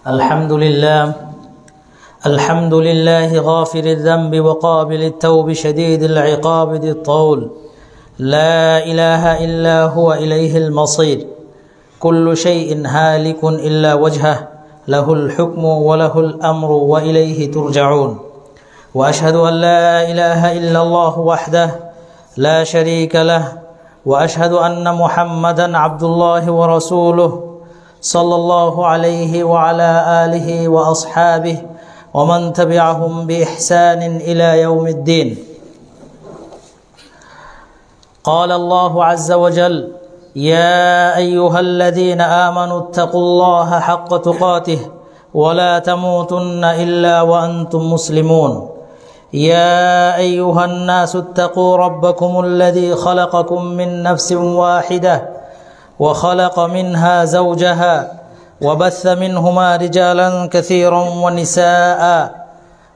الحمد لله غافر الذنب وقابل التوب شديد العقاب ذي الطول لا إله إلا هو إليه المصير كل شيء هالك إلا وجهه له الحكم وله الأمر وإليه ترجعون وأشهد أن لا إله إلا الله وحده لا شريك له وأشهد أن محمدا عبد الله ورسوله صلى الله عليه وعلى آله وأصحابه ومن تبعهم بإحسان إلى يوم الدين قال الله عز وجل يا أيها الذين آمنوا اتقوا الله حق تقاته ولا تموتن إلا وأنتم مسلمون يا أيها الناس اتقوا ربكم الذي خلقكم من نفس واحدة وخلق منها زوجها وبث منهما رجالا كثيرا ونساء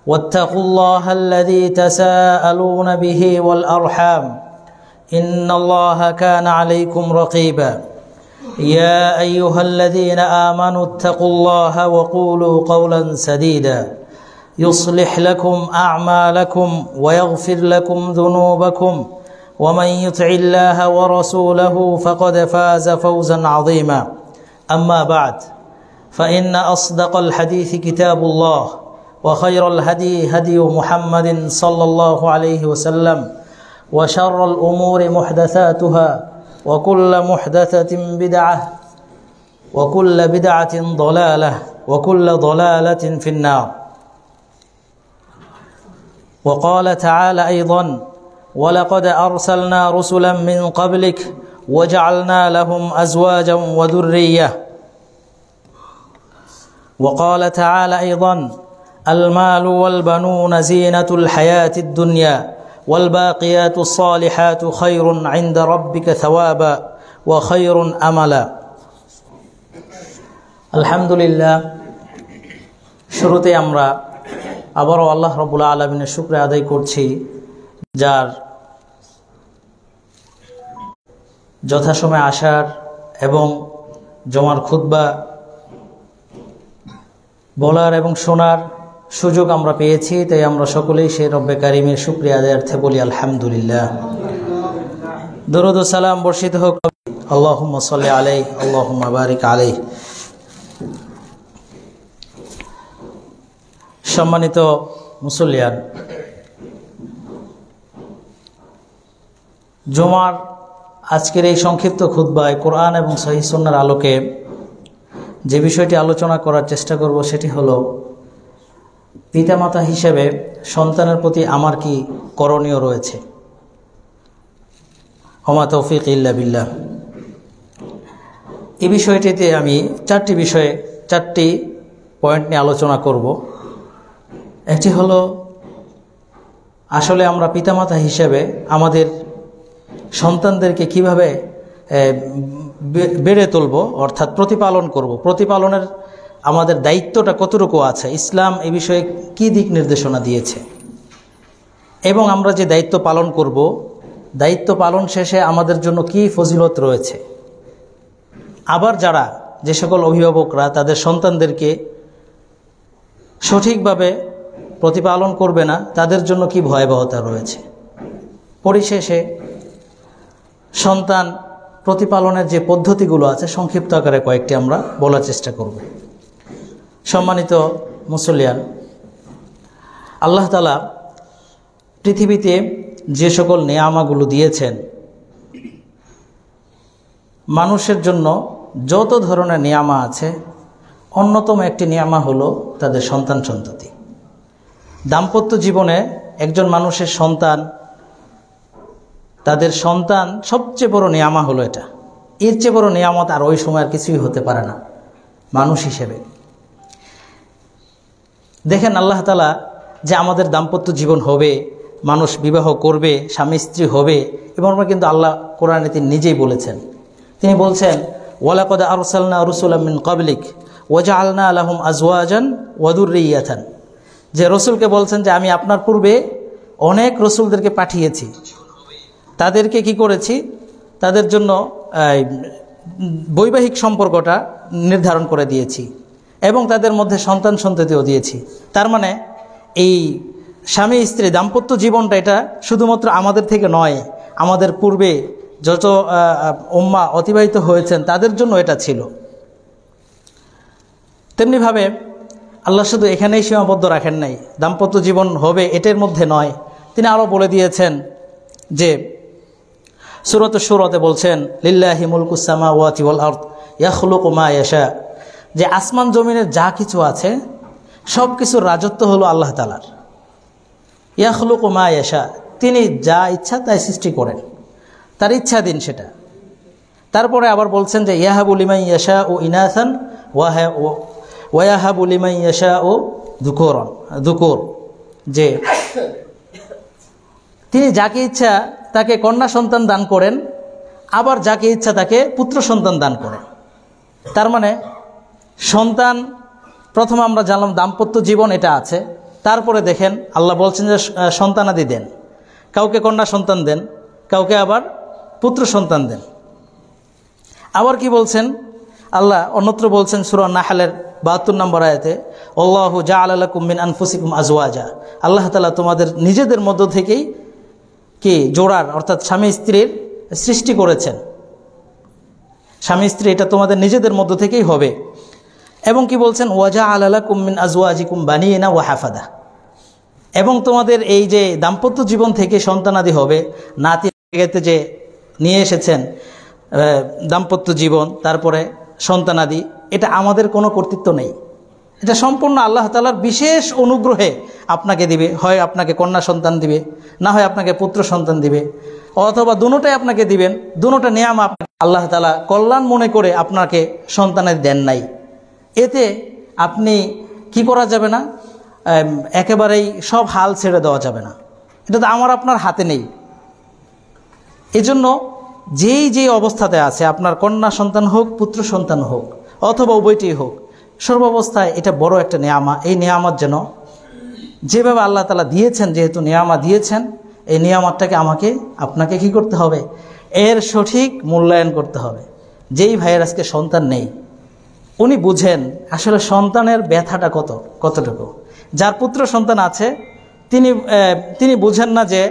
واتقوا الله الذي تساءلون به والأرحام إن الله كان عليكم رقيبا يا أيها الذين آمنوا اتقوا الله وقولوا قولا سديدا يصلح لكم أعمالكم ويغفر لكم ذنوبكم ومن يطع الله ورسوله فقد فاز فوزا عظيما أما بعد فإن أصدق الحديث كتاب الله وخير الهدي هدي محمد صلى الله عليه وسلم وشر الأمور محدثاتها وكل محدثة بدعة وكل بدعة ضلالة وكل ضلالة في النار وقال تعالى أيضا ولقد أرسلنا رسلا من قبلك وجعلنا لهم أزواجا وذرية وقال تعالى أيضا المال والبنون زينة الحياة الدنيا والباقيات الصالحات خير عند ربك ثوابا وخير أملا الحمد لله শুরুতে আমরা আবারও আল্লাহ রাব্বুল আলামিনের শুকরিয়া আদায় করছি যার যথাসময়ে আসার এবং জমার খুতবা বলার এবং শোনার সুযোগ আমরা পেয়েছি, তাই আমরা সকলেই সেই রব্বে কারিমের শুকরিয়া আদায়ার্থে বলি আলহামদুলিল্লাহ। দরুদ ও সালাম বর্ষিত হোক আল্লাহুম্মা সাল্লি আলাইহি আল্লাহুম্মা বারিক আলাইহি। সম্মানিত মুসল্লিয়ান, জুমার আজকের এই সংক্ষিপ্ত খুতবায় কোরআন এবং সহিহ সুন্নাহর আলোকে যে বিষয়টি আলোচনা করার চেষ্টা করব সেটি হলো পিতামাতা হিসেবে সন্তানের প্রতি আমার কি করণীয় রয়েছে। ওমা তৌফিক ইল্লা বিল্লাহ। এই বিষয়টিতে আমি চারটি পয়েন্ট নিয়ে আলোচনা করব। একটি হলো আসলে আমরা পিতামাতা হিসেবে আমাদের সন্তানদেরকে কিভাবে বেড়ে তুলব, অর্থাৎ প্রতিপালন করব, প্রতিপালনের আমাদের দায়িত্বটা কতটুকু আছে, ইসলাম এই বিষয়ে কি দিক নির্দেশনা দিয়েছে, এবং আমরা যে দায়িত্ব পালন করব দায়িত্ব পালন শেষে আমাদের জন্য কি ফজিলত রয়েছে। আবার যে সকল অভিভাবকরা তাদের সন্তানদেরকে সঠিকভাবে প্রতিপালন করবে না তাদের জন্য কি ভয়াবহতা রয়েছে। পরিশেষে সন্তান প্রতিপালনের যে পদ্ধতিগুলো আছে সংক্ষিপ্ত আকারে কয়েকটি আমরা বলার চেষ্টা করব। সম্মানিত মুসল্লিয়ান, আল্লাহ তাআলা পৃথিবীতে যে সকল নেয়ামাগুলো দিয়েছেন, মানুষের জন্য যত ধরনের নিয়ামা আছে অন্যতম একটি নিয়ামা হলো তাদের সন্ততি। দাম্পত্য জীবনে একজন মানুষের তাদের সন্তান সবচেয়ে বড় নিয়ামা হলো এটা। এর চেয়ে বড় নিয়ামত আর ওই সময় আর কিছুই হতে পারে না মানুষ হিসেবে। দেখেন আল্লাহ তাআলা যে আমাদের দাম্পত্য জীবন হবে, মানুষ বিবাহ করবে, স্বামী স্ত্রী হবে, এবং কিন্তু আল্লাহ কোরআনে তিনি নিজেই বলেছেন। তিনি বলছেন ওয়ালাকাদ আরসালনা রুসুলাম মিন ক্বাবলিক ওয়াজআলনা লাহুম আজওয়াজান ওয়া যুররিয়াতান, যে রসুলকে বলছেন যে আমি আপনার পূর্বে অনেক রসুলদেরকে পাঠিয়েছি, তাদেরকে কি করেছি, তাদের জন্য বৈবাহিক সম্পর্কটা নির্ধারণ করে দিয়েছি এবং তাদের মধ্যে সন্তান সন্ততিও দিয়েছি। তার মানে এই স্বামী স্ত্রী দাম্পত্য জীবনটা এটা শুধুমাত্র আমাদের থেকে নয়, আমাদের পূর্বে যত উম্মাহ অতিবাহিত হয়েছেন তাদের জন্য এটা ছিল। তেমনিভাবে আল্লাহ শুধু এখানেই সীমাবদ্ধ রাখেন নাই, দাম্পত্য জীবন হবে এটার মধ্যে নয়, তিনি আরও বলে দিয়েছেন যে সূরাত শুরাতে বলছেন লিল্লাহি মুলকুস সামাওয়াতি ওয়াল আরদ ইয়াখলুকু মা ইয়াশা, যে আসমান জমিনের যা কিছু আছে সব কিছুর রাজত্ব হলো আল্লাহ তাআলার। ইয়াখলুকু মা ইয়াশা, তিনি যা ইচ্ছা তাই সৃষ্টি করেন, তার ইচ্ছাধীন সেটা। তারপরে আবার বলছেন যে ইয়াহাবু লিমান ইয়াশাউ ইনাসান ওয়া ইয়াহাবু লিমান ইয়াশাউ যুকুর, যে তিনি যাকে ইচ্ছা তাকে কন্যা সন্তান দান করেন, আবার যাকে ইচ্ছা তাকে পুত্র সন্তান দান করেন। তার মানে সন্তান, প্রথমে আমরা জানলাম দাম্পত্য জীবন এটা আছে, তারপরে দেখেন আল্লাহ বলছেন যে সন্তানাদি দেন, কাউকে কন্যা সন্তান দেন, কাউকে আবার পুত্র সন্তান দেন। আবার কি বলছেন আল্লাহ অন্যত্র বলছেন সূরা নাহলের ৭২ নম্বর আয়াতে, আল্লাহু জাআলা লাকুম মিন আনফুসিকুম আজওয়াজা, আল্লাহ তাআলা তোমাদের নিজেদের মধ্য থেকেই কি জোড়ার অর্থাৎ স্বামী স্ত্রীর সৃষ্টি করেছেন। স্বামী স্ত্রী এটা তোমাদের নিজেদের মধ্য থেকেই হবে। এবং কি বলছেন ওয়া জাআলা লাকুম মিন আজওয়াজিকুম বানিনা ওয়া হাফাদা, এবং তোমাদের এই যে দাম্পত্য জীবন থেকে সন্তানাদি হবে, নাতি যে নিয়ে এসেছেন দাম্পত্য জীবন তারপরে সন্তানাদি, এটা আমাদের কোনো কর্তৃত্ব নেই, এটা সম্পূর্ণ আল্লাহ তাআলার বিশেষ অনুগ্রহে আপনাকে দিবে। হয় আপনাকে কন্যা সন্তান দিবে, না হয় আপনাকে পুত্র সন্তান দিবে, অথবা দুটোটাই আপনাকে দিবেন। দুটোটা নিয়ামত আপনাকে আল্লাহ তাআলা কল্যাণ মনে করে আপনাকে সন্তানের দেন নাই। এতে আপনি কি করা যাবে না, একেবারেই সব হাল ছেড়ে দেওয়া যাবে না, এটা তো আমার আপনার হাতে নেই। এজন্য যেই অবস্থাতে আছে, আপনার কন্যা সন্তান হোক পুত্র সন্তান হোক অথবা উভয়টি হোক, সর্বাবস্থায় এটা বড় একটা নিয়ামত। এই নিয়ামত যেন যেভাবে আল্লাহ তাআলা দিয়েছেন, যেহেতু নিয়ামত দিয়েছেন, এই নিয়ামতটাকে আমাকে আপনাকে কি করতে হবে, এর সঠিক মূল্যায়ন করতে হবে। যেই ভাইয়ের আজকে সন্তান নেই উনি বুঝেন আসলে সন্তানের ব্যথাটা কতটুকু। যার পুত্র সন্তান আছে তিনি বুঝেন না যে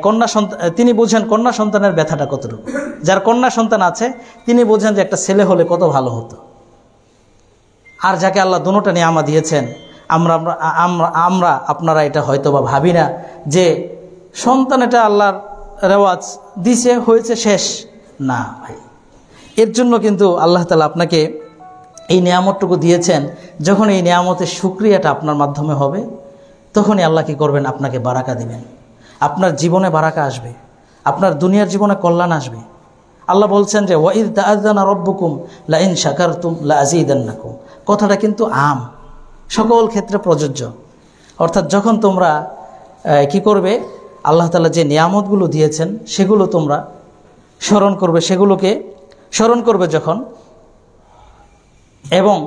কন্যা সন্তান, তিনি বুঝেন কন্যা সন্তানের ব্যথাটা কতটুকু। যার কন্যা সন্তান আছে তিনি বুঝেন যে একটা ছেলে হলে কত ভালো হতো। আর যাকে আল্লাহ দুটোটা নিয়ামত দিয়েছেন, আমরা আপনারা এটা হয়তো বা ভাবি না যে সন্তান এটা আল্লাহর রেওয়াজ দিছে, হয়েছে, শেষ না ভাই। এর জন্য কিন্তু আল্লাহ তাআলা আপনাকে এই নিয়ামতটুকু দিয়েছেন। যখন এই নিয়ামতের শুকরিয়াটা আপনার মাধ্যমে হবে, তখনই আল্লাহ কি করবেন, আপনাকে বারাকা দিবেন, আপনার জীবনে বারাকা আসবে, আপনার দুনিয়ার জীবনে কল্যাণ আসবে। আল্লাহ বলছেন যে ওয়াইদ তাআযানা রাব্বুকুম লা ইন শাকারতুম লা আযীদান্নাকুম, কথাটা কিন্তু সকল ক্ষেত্রে প্রযোজ্য। অর্থাৎ যখন তোমরা কি করবে, আল্লাহ তাআলা যে নিয়ামতগুলো দিয়েছেন সেগুলো তোমরা স্মরণ করবে, সেগুলোকে স্মরণ করবে যখন, এবং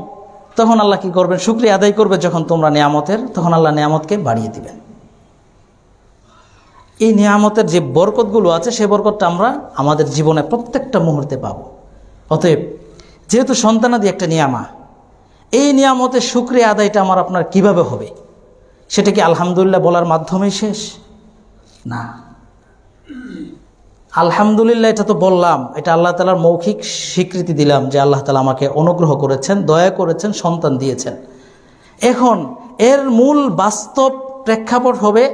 তখন আল্লাহ কি করবেন, শুকরিয়া আদায় করবে যখন তোমরা নিয়ামতের, তখন আল্লাহ নিয়ামতকে বাড়িয়ে দিবেন। এই নিয়ামতের যে বরকতগুলো আছে সেই বরকতটা আমরা আমাদের জীবনে প্রত্যেকটা মুহূর্তে পাব। অতএব যেহেতু সন্তানাদি একটা নিয়ামত, এই নিয়ামতের শুকরিয়া আদায়টা আমার আপনার কিভাবে হবে, সেটা কি আলহামদুলিল্লাহ বলার মাধ্যমেই শেষ? না, আলহামদুলিল্লাহ এটা তো বললাম, এটা আল্লাহ তাআলার মৌখিক স্বীকৃতি দিলাম যে আল্লাহ তাআলা আমাকে অনুগ্রহ করেছেন, দয়া করেছেন, সন্তান দিয়েছেন। এখন এর মূল বাস্তব প্রেক্ষাপট হবে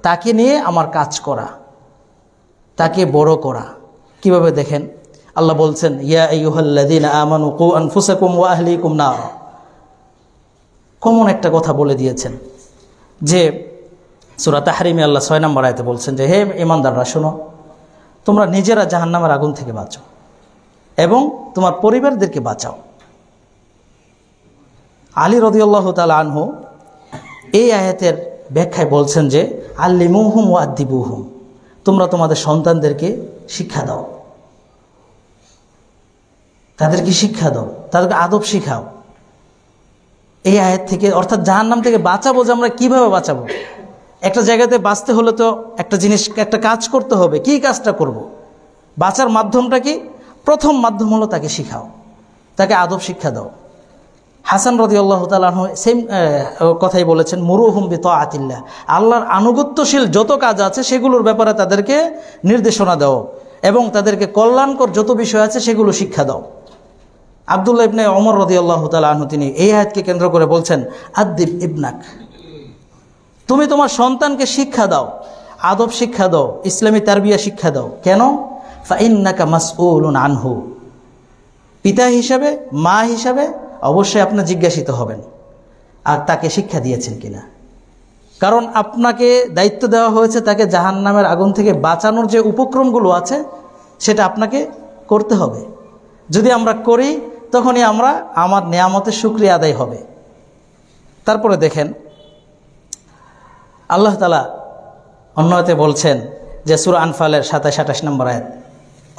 তাকে নিয়ে আমার কাজ করা, তাকে বড় করা। কিভাবে দেখেন, আল্লাহ বলছেন ইয়া আইয়ুহাল্লাযীনা আমানু কু আনফুসাকুম ওয়া আহলিকুম নার, কমন একটা কথা বলে দিয়েছেন যে সূরা তাহরিমে আল্লাহ ৬ নম্বর আয়াতে বলছেন যে হে ঈমানদাররা শোনো, তোমরা নিজেরা জাহান্নামের আগুন থেকে বাঁচাও এবং তোমার পরিবারদেরকে বাঁচাও। আলী রাদিয়াল্লাহু তাআলা আনহু এই আয়াতের ব্যাখ্যায় বলছেন যে আল্লিমুহুম ওয়া আদ্দিবুহুম, তোমরা তোমাদের সন্তানদেরকে শিক্ষা দাও, তাদেরকে শিক্ষা দাও, তাদেরকে আদব শিখাও। এই আয়াত থেকে, অর্থাৎ জাহান্নাম থেকে বাঁচাবো, যে আমরা কিভাবে বাঁচাবো, একটা জায়গাতে বাঁচতে হলে তো একটা জিনিস, একটা কাজ করতে হবে। কি কাজটা করব? বাঁচার মাধ্যমটা কি? প্রথম মাধ্যম হলো তাকে শিখাও, তাকে আদব শিক্ষা দাও। হাসান রাদিয়াল্লাহু তাআলা আনহু সেম কথাই বলেছেন, মুরুহুম বিতাআতিল্লাহ, আল্লাহর আনুগত্যশীল যত কাজ আছে সেগুলোর ব্যাপারে তাদেরকে নির্দেশনা দাও এবং তাদেরকে কল্যাণকর যত বিষয় আছে সেগুলো শিক্ষা দাও। আব্দুল্লাহ ইবনে ওমর রাদিয়াল্লাহু তাআলা আনহু তিনি এই আয়াতকে কেন্দ্র করে বলছেন, আদ্দিব ইবনাক, তুমি তোমার সন্তানকে শিক্ষা দাও, আদব শিক্ষা দাও, ইসলামী তারবিয়া শিক্ষা দাও। কেন? ফাইন্নাকা মাসউলুন আনহু, পিতা হিসাবে, মা হিসাবে অবশ্যই আপনি জিজ্ঞাসিত হবেন আর তাকে শিক্ষা দিয়েছেন কিনা। কারণ আপনাকে দায়িত্ব দেওয়া হয়েছে তাকে জাহান্নামের আগুন থেকে বাঁচানোর যে উপক্রমগুলো আছে সেটা আপনাকে করতে হবে। যদি আমরা করি তখনই আমরা আমার নেয়ামতের শুকরিয়া আদায় হবে। তারপরে দেখেন আল্লাহ তাআলা অন্যতে বলছেন যে সূরা আনফালের ২৭-২৮ নম্বর আয়াত,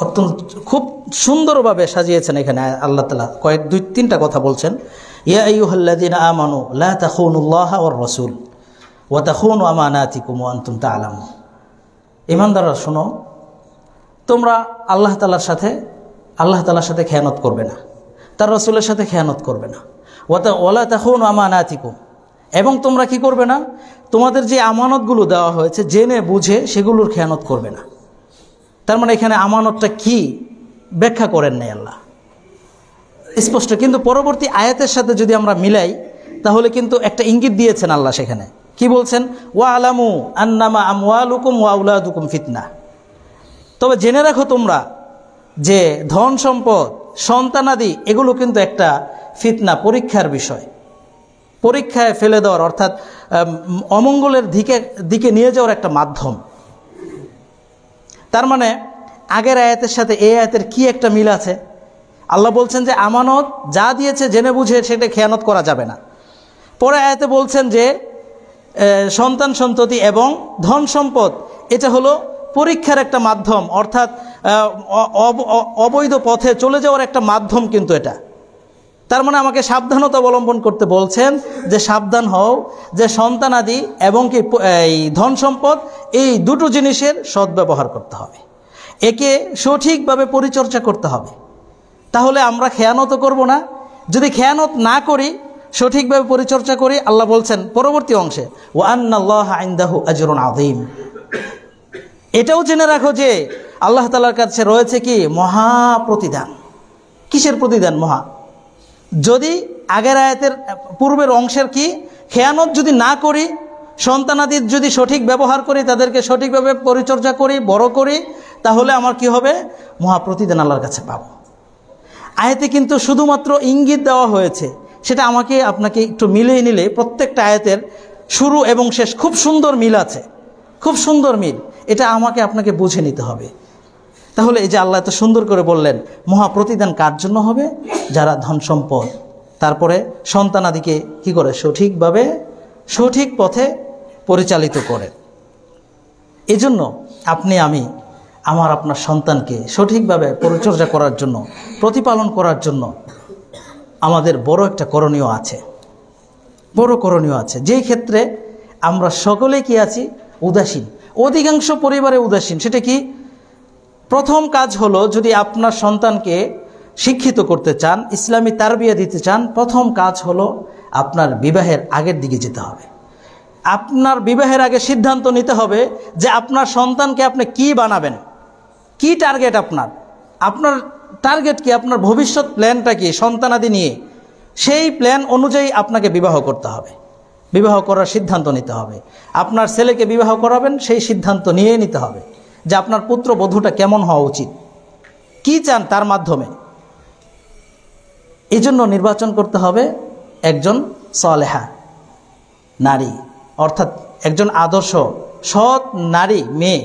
অত্যন্ত খুব সুন্দরভাবে সাজিয়েছেন এখানে আল্লাহ তাআলা কয়েক ২-৩টা কথা বলছেন। ইয়া আইয়ুহাল্লাযীনা আমানু লা তাখুনুল্লাহা ওয়ার রাসূল ওয়া তাখুনু আমানাতিকুম ওয়া আনতুম তা'লামুন, ঈমানদাররা শোনো, তোমরা আল্লাহ তাআলার সাথে খেয়ানত করবে না, তার রাসূলের সাথে খেয়ানত করবে না। ওয়ালা তাখুনু আমানাতিকুম, এবং তোমরা কি করবে না, তোমাদের যে আমানতগুলো দেওয়া হয়েছে জেনে বুঝে সেগুলোর খেয়ানত করবে না। তার মানে এখানে আমানতটা কি ব্যাখ্যা করেন নাই আল্লাহ স্পষ্ট, কিন্তু পরবর্তী আয়াতের সাথে যদি আমরা মিলাই তাহলে কিন্তু একটা ইঙ্গিত দিয়েছেন আল্লাহ। সেখানে কি বলছেন? ওয়া আলামু আন্নামা আমওয়ালুকুম ওয়া আওলাদুকুম ফিতনা, তবে জেনে রাখো তোমরা যে ধন সম্পদ সন্তানাদি এগুলো কিন্তু একটা ফিতনা, পরীক্ষার বিষয়, পরীক্ষায় ফেলে দেওয়ার অর্থাৎ অমঙ্গলের দিকে নিয়ে যাওয়ার একটা মাধ্যম। তার মানে আগের আয়াতের সাথে এই আয়াতের কি একটা মিল আছে? আল্লাহ বলছেন যে আমানত যা দিয়েছে জেনে বুঝে সেটা খেয়ানত করা যাবে না। পরে আয়াতে বলছেন যে সন্তান সন্ততি এবং ধন সম্পদ এটা হলো পরীক্ষার একটা মাধ্যম, অর্থাৎ অবৈধ পথে চলে যাওয়ার একটা মাধ্যম কিন্তু এটা। তার মানে আমাকে সাবধানতা অবলম্বন করতে বলছেন যে সাবধান হও যে সন্তানাদি এবং কি এই ধন সম্পদ এই দুটো জিনিসের সদ্ব্যবহার করতে হবে, একে সঠিকভাবে পরিচর্যা করতে হবে, তাহলে আমরা খেয়ানত করব না। যদি খেয়ানত না করি, সঠিকভাবে পরিচর্যা করি, আল্লাহ বলছেন পরবর্তী অংশে ওয়া আন্নাল্লাহা ইনদাহু আজরুন আযীম, এটাও জেনে রাখো যে আল্লাহ তাআলার কাছে রয়েছে কি মহা প্রতিদান। কিসের প্রতিদান? মহা। যদি আগের আয়াতের পূর্বের অংশের কি খেয়ানত যদি না করি, সন্তানাদির যদি সঠিক ব্যবহার করি, তাদেরকে সঠিকভাবে পরিচর্যা করি, বড় করি, তাহলে আমার কি হবে? মহা প্রতিদান আল্লাহর কাছে পাবো। আয়াতে কিন্তু শুধুমাত্র ইঙ্গিত দেওয়া হয়েছে, সেটা আমাকে আপনাকে একটু মিলিয়ে নিলে প্রত্যেকটা আয়াতের শুরু এবং শেষ খুব সুন্দর মিল আছে, খুব সুন্দর মিল, এটা আমাকে আপনাকে বুঝে নিতে হবে। তাহলে এই যে আল্লাহ এত সুন্দর করে বললেন মহা প্রতিদান কার জন্য হবে? যারা ধন সম্পদ, তারপরে সন্তানাদিকে কি করে সঠিকভাবে সঠিক পথে পরিচালিত করে। এজন্য আপনি আমি আমার আপনার সন্তানকে সঠিকভাবে পরিচর্যা করার জন্য, প্রতিপালন করার জন্য আমাদের বড় একটা করণীয় আছে, বড় করণীয় আছে, যেই ক্ষেত্রে আমরা সকলে কি আছি? উদাসীন, অধিকাংশ পরিবারে উদাসীন। সেটা কি? প্রথম কাজ হলো, যদি আপনার সন্তানকে শিক্ষিত করতে চান, ইসলামী তারবিয়া দিতে চান, প্রথম কাজ হলো আপনার বিবাহের আগের দিকে যেতে হবে। আপনার বিবাহের আগে সিদ্ধান্ত নিতে হবে যে আপনার সন্তানকে আপনি কি বানাবেন, কি টার্গেট আপনার টার্গেট কি, আপনার ভবিষ্যৎ প্ল্যানটা কি সন্তানাদি নিয়ে, সেই প্ল্যান অনুযায়ী আপনাকে বিবাহ করতে হবে, বিবাহ করার সিদ্ধান্ত নিতে হবে। আপনার ছেলেকে বিবাহ করাবেন, সেই সিদ্ধান্ত নিয়ে নিতে হবে যে আপনার পুত্র বধূটা কেমন হওয়া উচিত, কি চান তার মাধ্যমে। এই জন্য নির্বাচন করতে হবে একজন সালেহা নারী, অর্থাৎ একজন আদর্শ সৎ নারী, মেয়ে,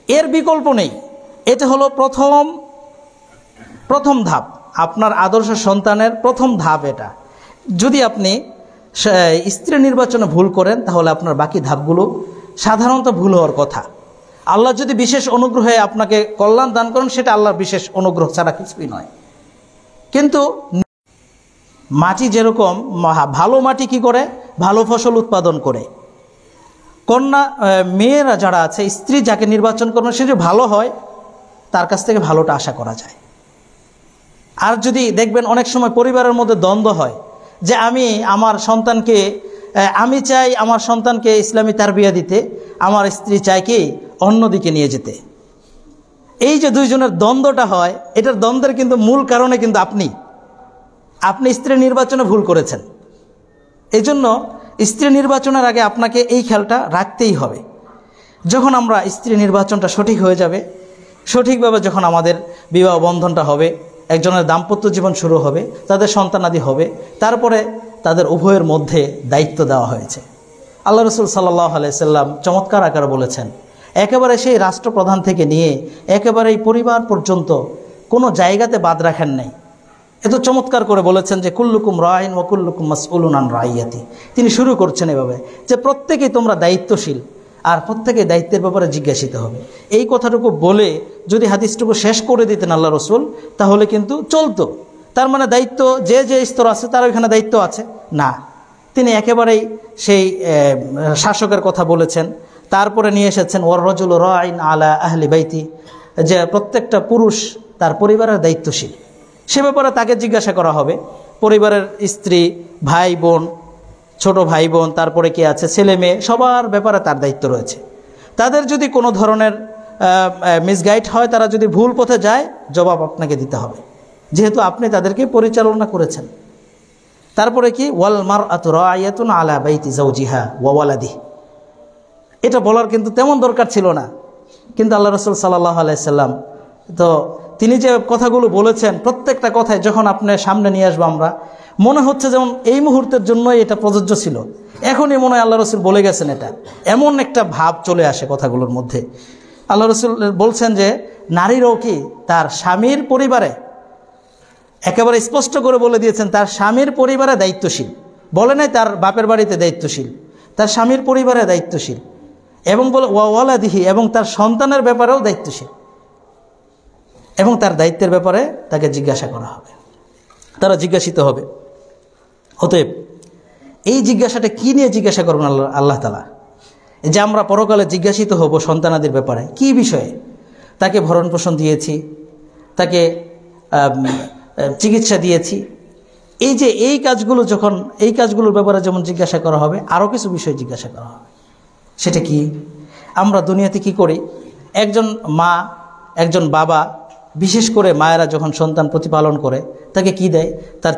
এর বিকল্প নেই। এটা হলো প্রথম ধাপ, আপনার আদর্শ সন্তানের প্রথম ধাপ এটা। যদি আপনি স্ত্রী নির্বাচনে ভুল করেন তাহলে আপনার বাকি ধাপগুলো সাধারণত ভুল হওয়ার কথা। আল্লাহ যদি বিশেষ অনুগ্রহে আপনাকে কল্যাণ দান করেন, সেটা আল্লাহর বিশেষ অনুগ্রহ ছাড়া কিছুই নয়। কিন্তু মাটি যেরকম, ভালো মাটি কি করে? ভালো ফসল উৎপাদন করে। মেয়েরা যারা আছে, স্ত্রী যাকে নির্বাচন করবেন সে যদি ভালো হয়, তার কাছ থেকে ভালোটা আশা করা যায়। আর যদি দেখবেন অনেক সময় পরিবারের মধ্যে দ্বন্দ্ব হয় যে আমি চাই আমার সন্তানকে ইসলামী তারবিয়া দিতে, আমার স্ত্রী চায় কি অন্যদিকে নিয়ে যেতে। এই যে দুইজনের দ্বন্দ্বটা হয়, এটার দ্বন্দ্বের কিন্তু মূল কারণে কিন্তু আপনি স্ত্রী নির্বাচনে ভুল করেছেন। এই জন্য স্ত্রী নির্বাচনের আগে আপনাকে এই খেয়ালটা রাখতেই হবে। যখন আমরা স্ত্রী নির্বাচনটা সঠিক হয়ে যাবে, সঠিকভাবে যখন আমাদের বিবাহ বন্ধনটা হবে, একজনের দাম্পত্য জীবন শুরু হবে, তাদের সন্তানাদি হবে, তারপরে তাদের উভয়ের মধ্যে দায়িত্ব দেওয়া হয়েছে। আল্লাহ রসুল সাল্লাল্লাহু আলাইহি সাল্লাম চমৎকার আকারে বলেছেন, একেবারে সেই রাষ্ট্রপ্রধান থেকে নিয়ে একেবারে এই পরিবার পর্যন্ত কোনো জায়গাতে বাদ রাখেন নাই। এত চমৎকার করে বলেছেন যে কুল্লুকুম রাইন ওয়া কুল্লুকুম মাসউলুন আন রাইয়াতি। তিনি শুরু করছেন এভাবে যে প্রত্যেকেই তোমরা দায়িত্বশীল, আর প্রত্যেকেই দায়িত্বের ব্যাপারে জিজ্ঞাসিত হবে। এই কথাটুকু বলে যদি হাদিসটুকু শেষ করে দিতেন আল্লাহ রসুল, তাহলে কিন্তু চলতো। তার মানে দায়িত্ব যে স্তর আছে তার ওইখানে দায়িত্ব আছে না, তিনি একেবারেই সেই শাসকের কথা বলেছেন। তারপরে নিয়ে এসেছেন ওয়ার রাজুলু রাইন আলা আহলি বাইতি, যে প্রত্যেকটা পুরুষ তার পরিবারের দায়িত্বশীল। সে ব্যাপারে তাকে জিজ্ঞাসা করা হবে। পরিবারের স্ত্রী, ভাই বোন, ছোট ভাই বোন, তারপরে কি আছে ছেলে মেয়ে, সবার ব্যাপারে তার দায়িত্ব রয়েছে। তাদের যদি কোনো ধরনের মিসগাইড হয়, তারা যদি ভুল পথে যায়, জবাব আপনাকে দিতে হবে, যেহেতু আপনি তাদেরকে পরিচালনা করেছেন। তারপরে কি ওয়াল মারআতু রাইয়াতুন আলা বাইতি যাওজিহা ওয়া ওয়ালাদিহি, এটা বলার কিন্তু তেমন দরকার ছিল না, কিন্তু আল্লাহ রাসূল সাল্লাল্লাহু আলাইহি সাল্লাম তো তিনি যে কথাগুলো বলেছেন, প্রত্যেকটা কথায় যখন আপনার সামনে নিয়ে আসবো আমরা, মনে হচ্ছে যেমন এই মুহূর্তের জন্যই এটা প্রযোজ্য ছিল, এখনই মনে হয় আল্লাহ রসুল বলে গেছেন এটা, এমন একটা ভাব চলে আসে কথাগুলোর মধ্যে। আল্লাহ রসুল বলছেন যে নারীরাও কি তার স্বামীর পরিবারে, একেবারে স্পষ্ট করে বলে দিয়েছেন তার স্বামীর পরিবারে দায়িত্বশীল। বলে নাই তার বাপের বাড়িতে দায়িত্বশীল, তার স্বামীর পরিবারে দায়িত্বশীল, এবং বলে ওয়ালাদিহি, এবং তার সন্তানের ব্যাপারেও দায়িত্বশীল, এবং তার দায়িত্বের ব্যাপারে তাকে জিজ্ঞাসা করা হবে, তারা জিজ্ঞাসিত হবে। অতএব এই জিজ্ঞাসাটা কি নিয়ে জিজ্ঞাসা করবেন আল্লাহ তাআলা, যে আমরা পরকালে জিজ্ঞাসিত হব সন্তানাদির ব্যাপারে, কি বিষয়ে তাকে ভরণ পোষণ দিয়েছি, তাকে চিকিৎসা দিয়েছি, এই কাজগুলোর ব্যাপারে যেমন জিজ্ঞাসা করা হবে, আরও কিছু বিষয় জিজ্ঞাসা করা হবে। সেটা কি? আমরা দুনিয়াতে কি করি? একজন মা, একজন বাবা, বিশেষ করে মায়েরা যখন সন্তান প্রতিপালন করে, তাকে কি দেয়? তার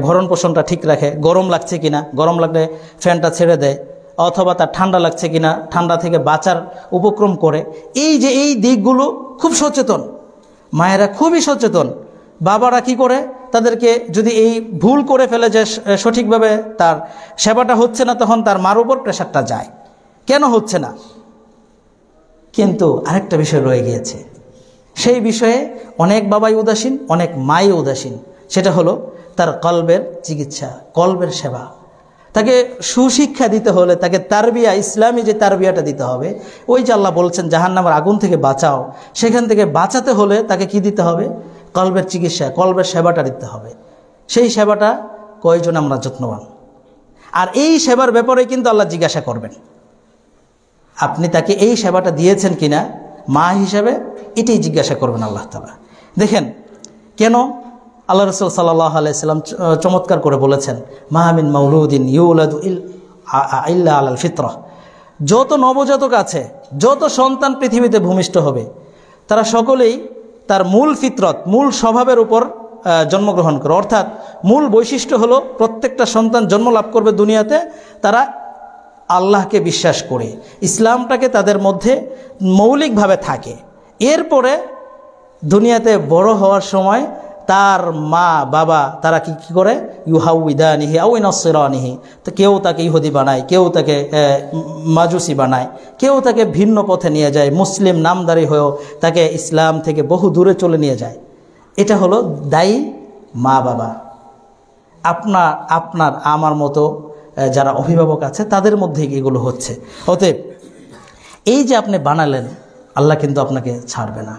ভরণ পোষণটা ঠিক রাখে। গরম লাগছে কিনা, গরম লাগলে ফ্যানটা ছেড়ে দেয়, অথবা তার ঠান্ডা লাগছে কিনা ঠান্ডা থেকে বাঁচার উপক্রম করে। এই দিকগুলো খুব সচেতন, মায়েরা খুবই সচেতন। বাবারা কি করে? তাদেরকে যদি এই ভুল করে ফেলে যে সঠিকভাবে তার সেবাটা হচ্ছে না, তখন তার মার উপর প্রেশারটা যায়, কেন হচ্ছে না। কিন্তু আরেকটা বিষয় রয়ে গিয়েছে, সেই বিষয়ে অনেক বাবাই উদাসীন, অনেক মাই উদাসীন। সেটা হলো তার কলবের চিকিৎসা, কলবের সেবা। তাকে সুশিক্ষা দিতে হলে তাকে তারবিয়া, ইসলামী যে তারবিয়াটা দিতে হবে, ওই যে আল্লাহ বলছেন জাহান্নামের আগুন থেকে বাঁচাও, সেখান থেকে বাঁচাতে হলে তাকে কি দিতে হবে? কলবের চিকিৎসা, কলবের সেবাটা দিতে হবে। সেই সেবাটা কয়জন আমরা যত্নবান? আর এই সেবার ব্যাপারে কিন্তু আল্লাহ জিজ্ঞাসা করবেন, আপনি তাকে এই সেবাটা দিয়েছেন কিনা, মা হিসাবে এটাই জিজ্ঞাসা করবেন আল্লাহ তাআলা। দেখেন কেন আল্লাহ রাসূল সাল্লাল্লাহু আলাইহি সাল্লাম চমৎকার করে বলেছেন, মা মিন মাউলুদিন ইউলাদু ইল্লা আলাল ফিতরাহ। যত নবজাতক আছে, যত সন্তান পৃথিবীতে ভূমিষ্ঠ হবে, তারা সকলেই তার মূল ফিতরত, মূল স্বভাবের উপর জন্মগ্রহণ করে। অর্থাৎ মূল বৈশিষ্ট্য হলো প্রত্যেকটা সন্তান জন্ম লাভ করবে দুনিয়াতে, তারা আল্লাহকে বিশ্বাস করে, ইসলামটাকে তাদের মধ্যে মৌলিকভাবে থাকে। এরপরে দুনিয়াতে বড় হওয়ার সময় তার মা বাবা তারা কি করে? ইউহাউইদানিহি আও ইনাসসিরানিহি, তো কেউ তাকে ইহুদি বানায়, কেউ তাকে মাজুসি বানায়, কেউ তাকে ভিন্ন পথে নিয়ে যায়, মুসলিম নামদারি হয়েও তাকে ইসলাম থেকে বহু দূরে চলে নিয়ে যায়। এটা হলো দায়ী মা বাবা। আপনার আমার মতো যারা অভিভাবক আছে তাদের মধ্যে এগুলো হচ্ছে। অতএব এই যে আপনি বানালেন, আল্লাহ কিন্তু আপনাকে ছাড়বে না,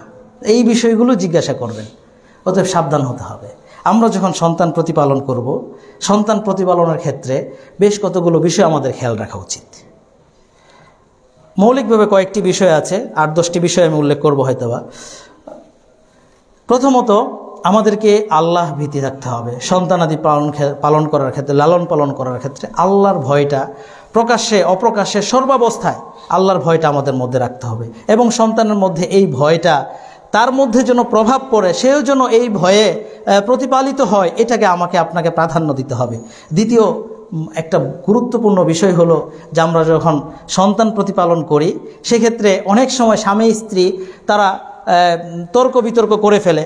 এই বিষয়গুলো জিজ্ঞাসা করবেন। অতএব সাবধান হতে হবে। আমরা যখন সন্তান প্রতিপালন করব, সন্তান প্রতিপালনের ক্ষেত্রে বেশ কতগুলো বিষয় আমাদের খেয়াল রাখা উচিত। মৌলিকভাবে কয়েকটি বিষয় আছে, 8-10টি বিষয় আমি উল্লেখ করব হয়তোবা। প্রথমত, আমাদেরকে আল্লাহ ভীতি রাখতে হবে। সন্তানাদি পালন করার ক্ষেত্রে, লালন পালন করার ক্ষেত্রে আল্লাহর ভয়টা প্রকাশ্যে অপ্রকাশ্যে সর্বাবস্থায় আল্লাহর ভয়টা আমাদের মধ্যে রাখতে হবে, এবং সন্তানের মধ্যে এই ভয়টা তার মধ্যে যেন প্রভাব পড়ে, সেও যেন এই ভয়ে প্রতিপালিত হয়, এটাকে আমাকে আপনাকে প্রাধান্য দিতে হবে। দ্বিতীয় একটা গুরুত্বপূর্ণ বিষয় হলো যে আমরা যখন সন্তান প্রতিপালন করি সেক্ষেত্রে অনেক সময় স্বামী স্ত্রী তারা তর্ক বিতর্ক করে ফেলে।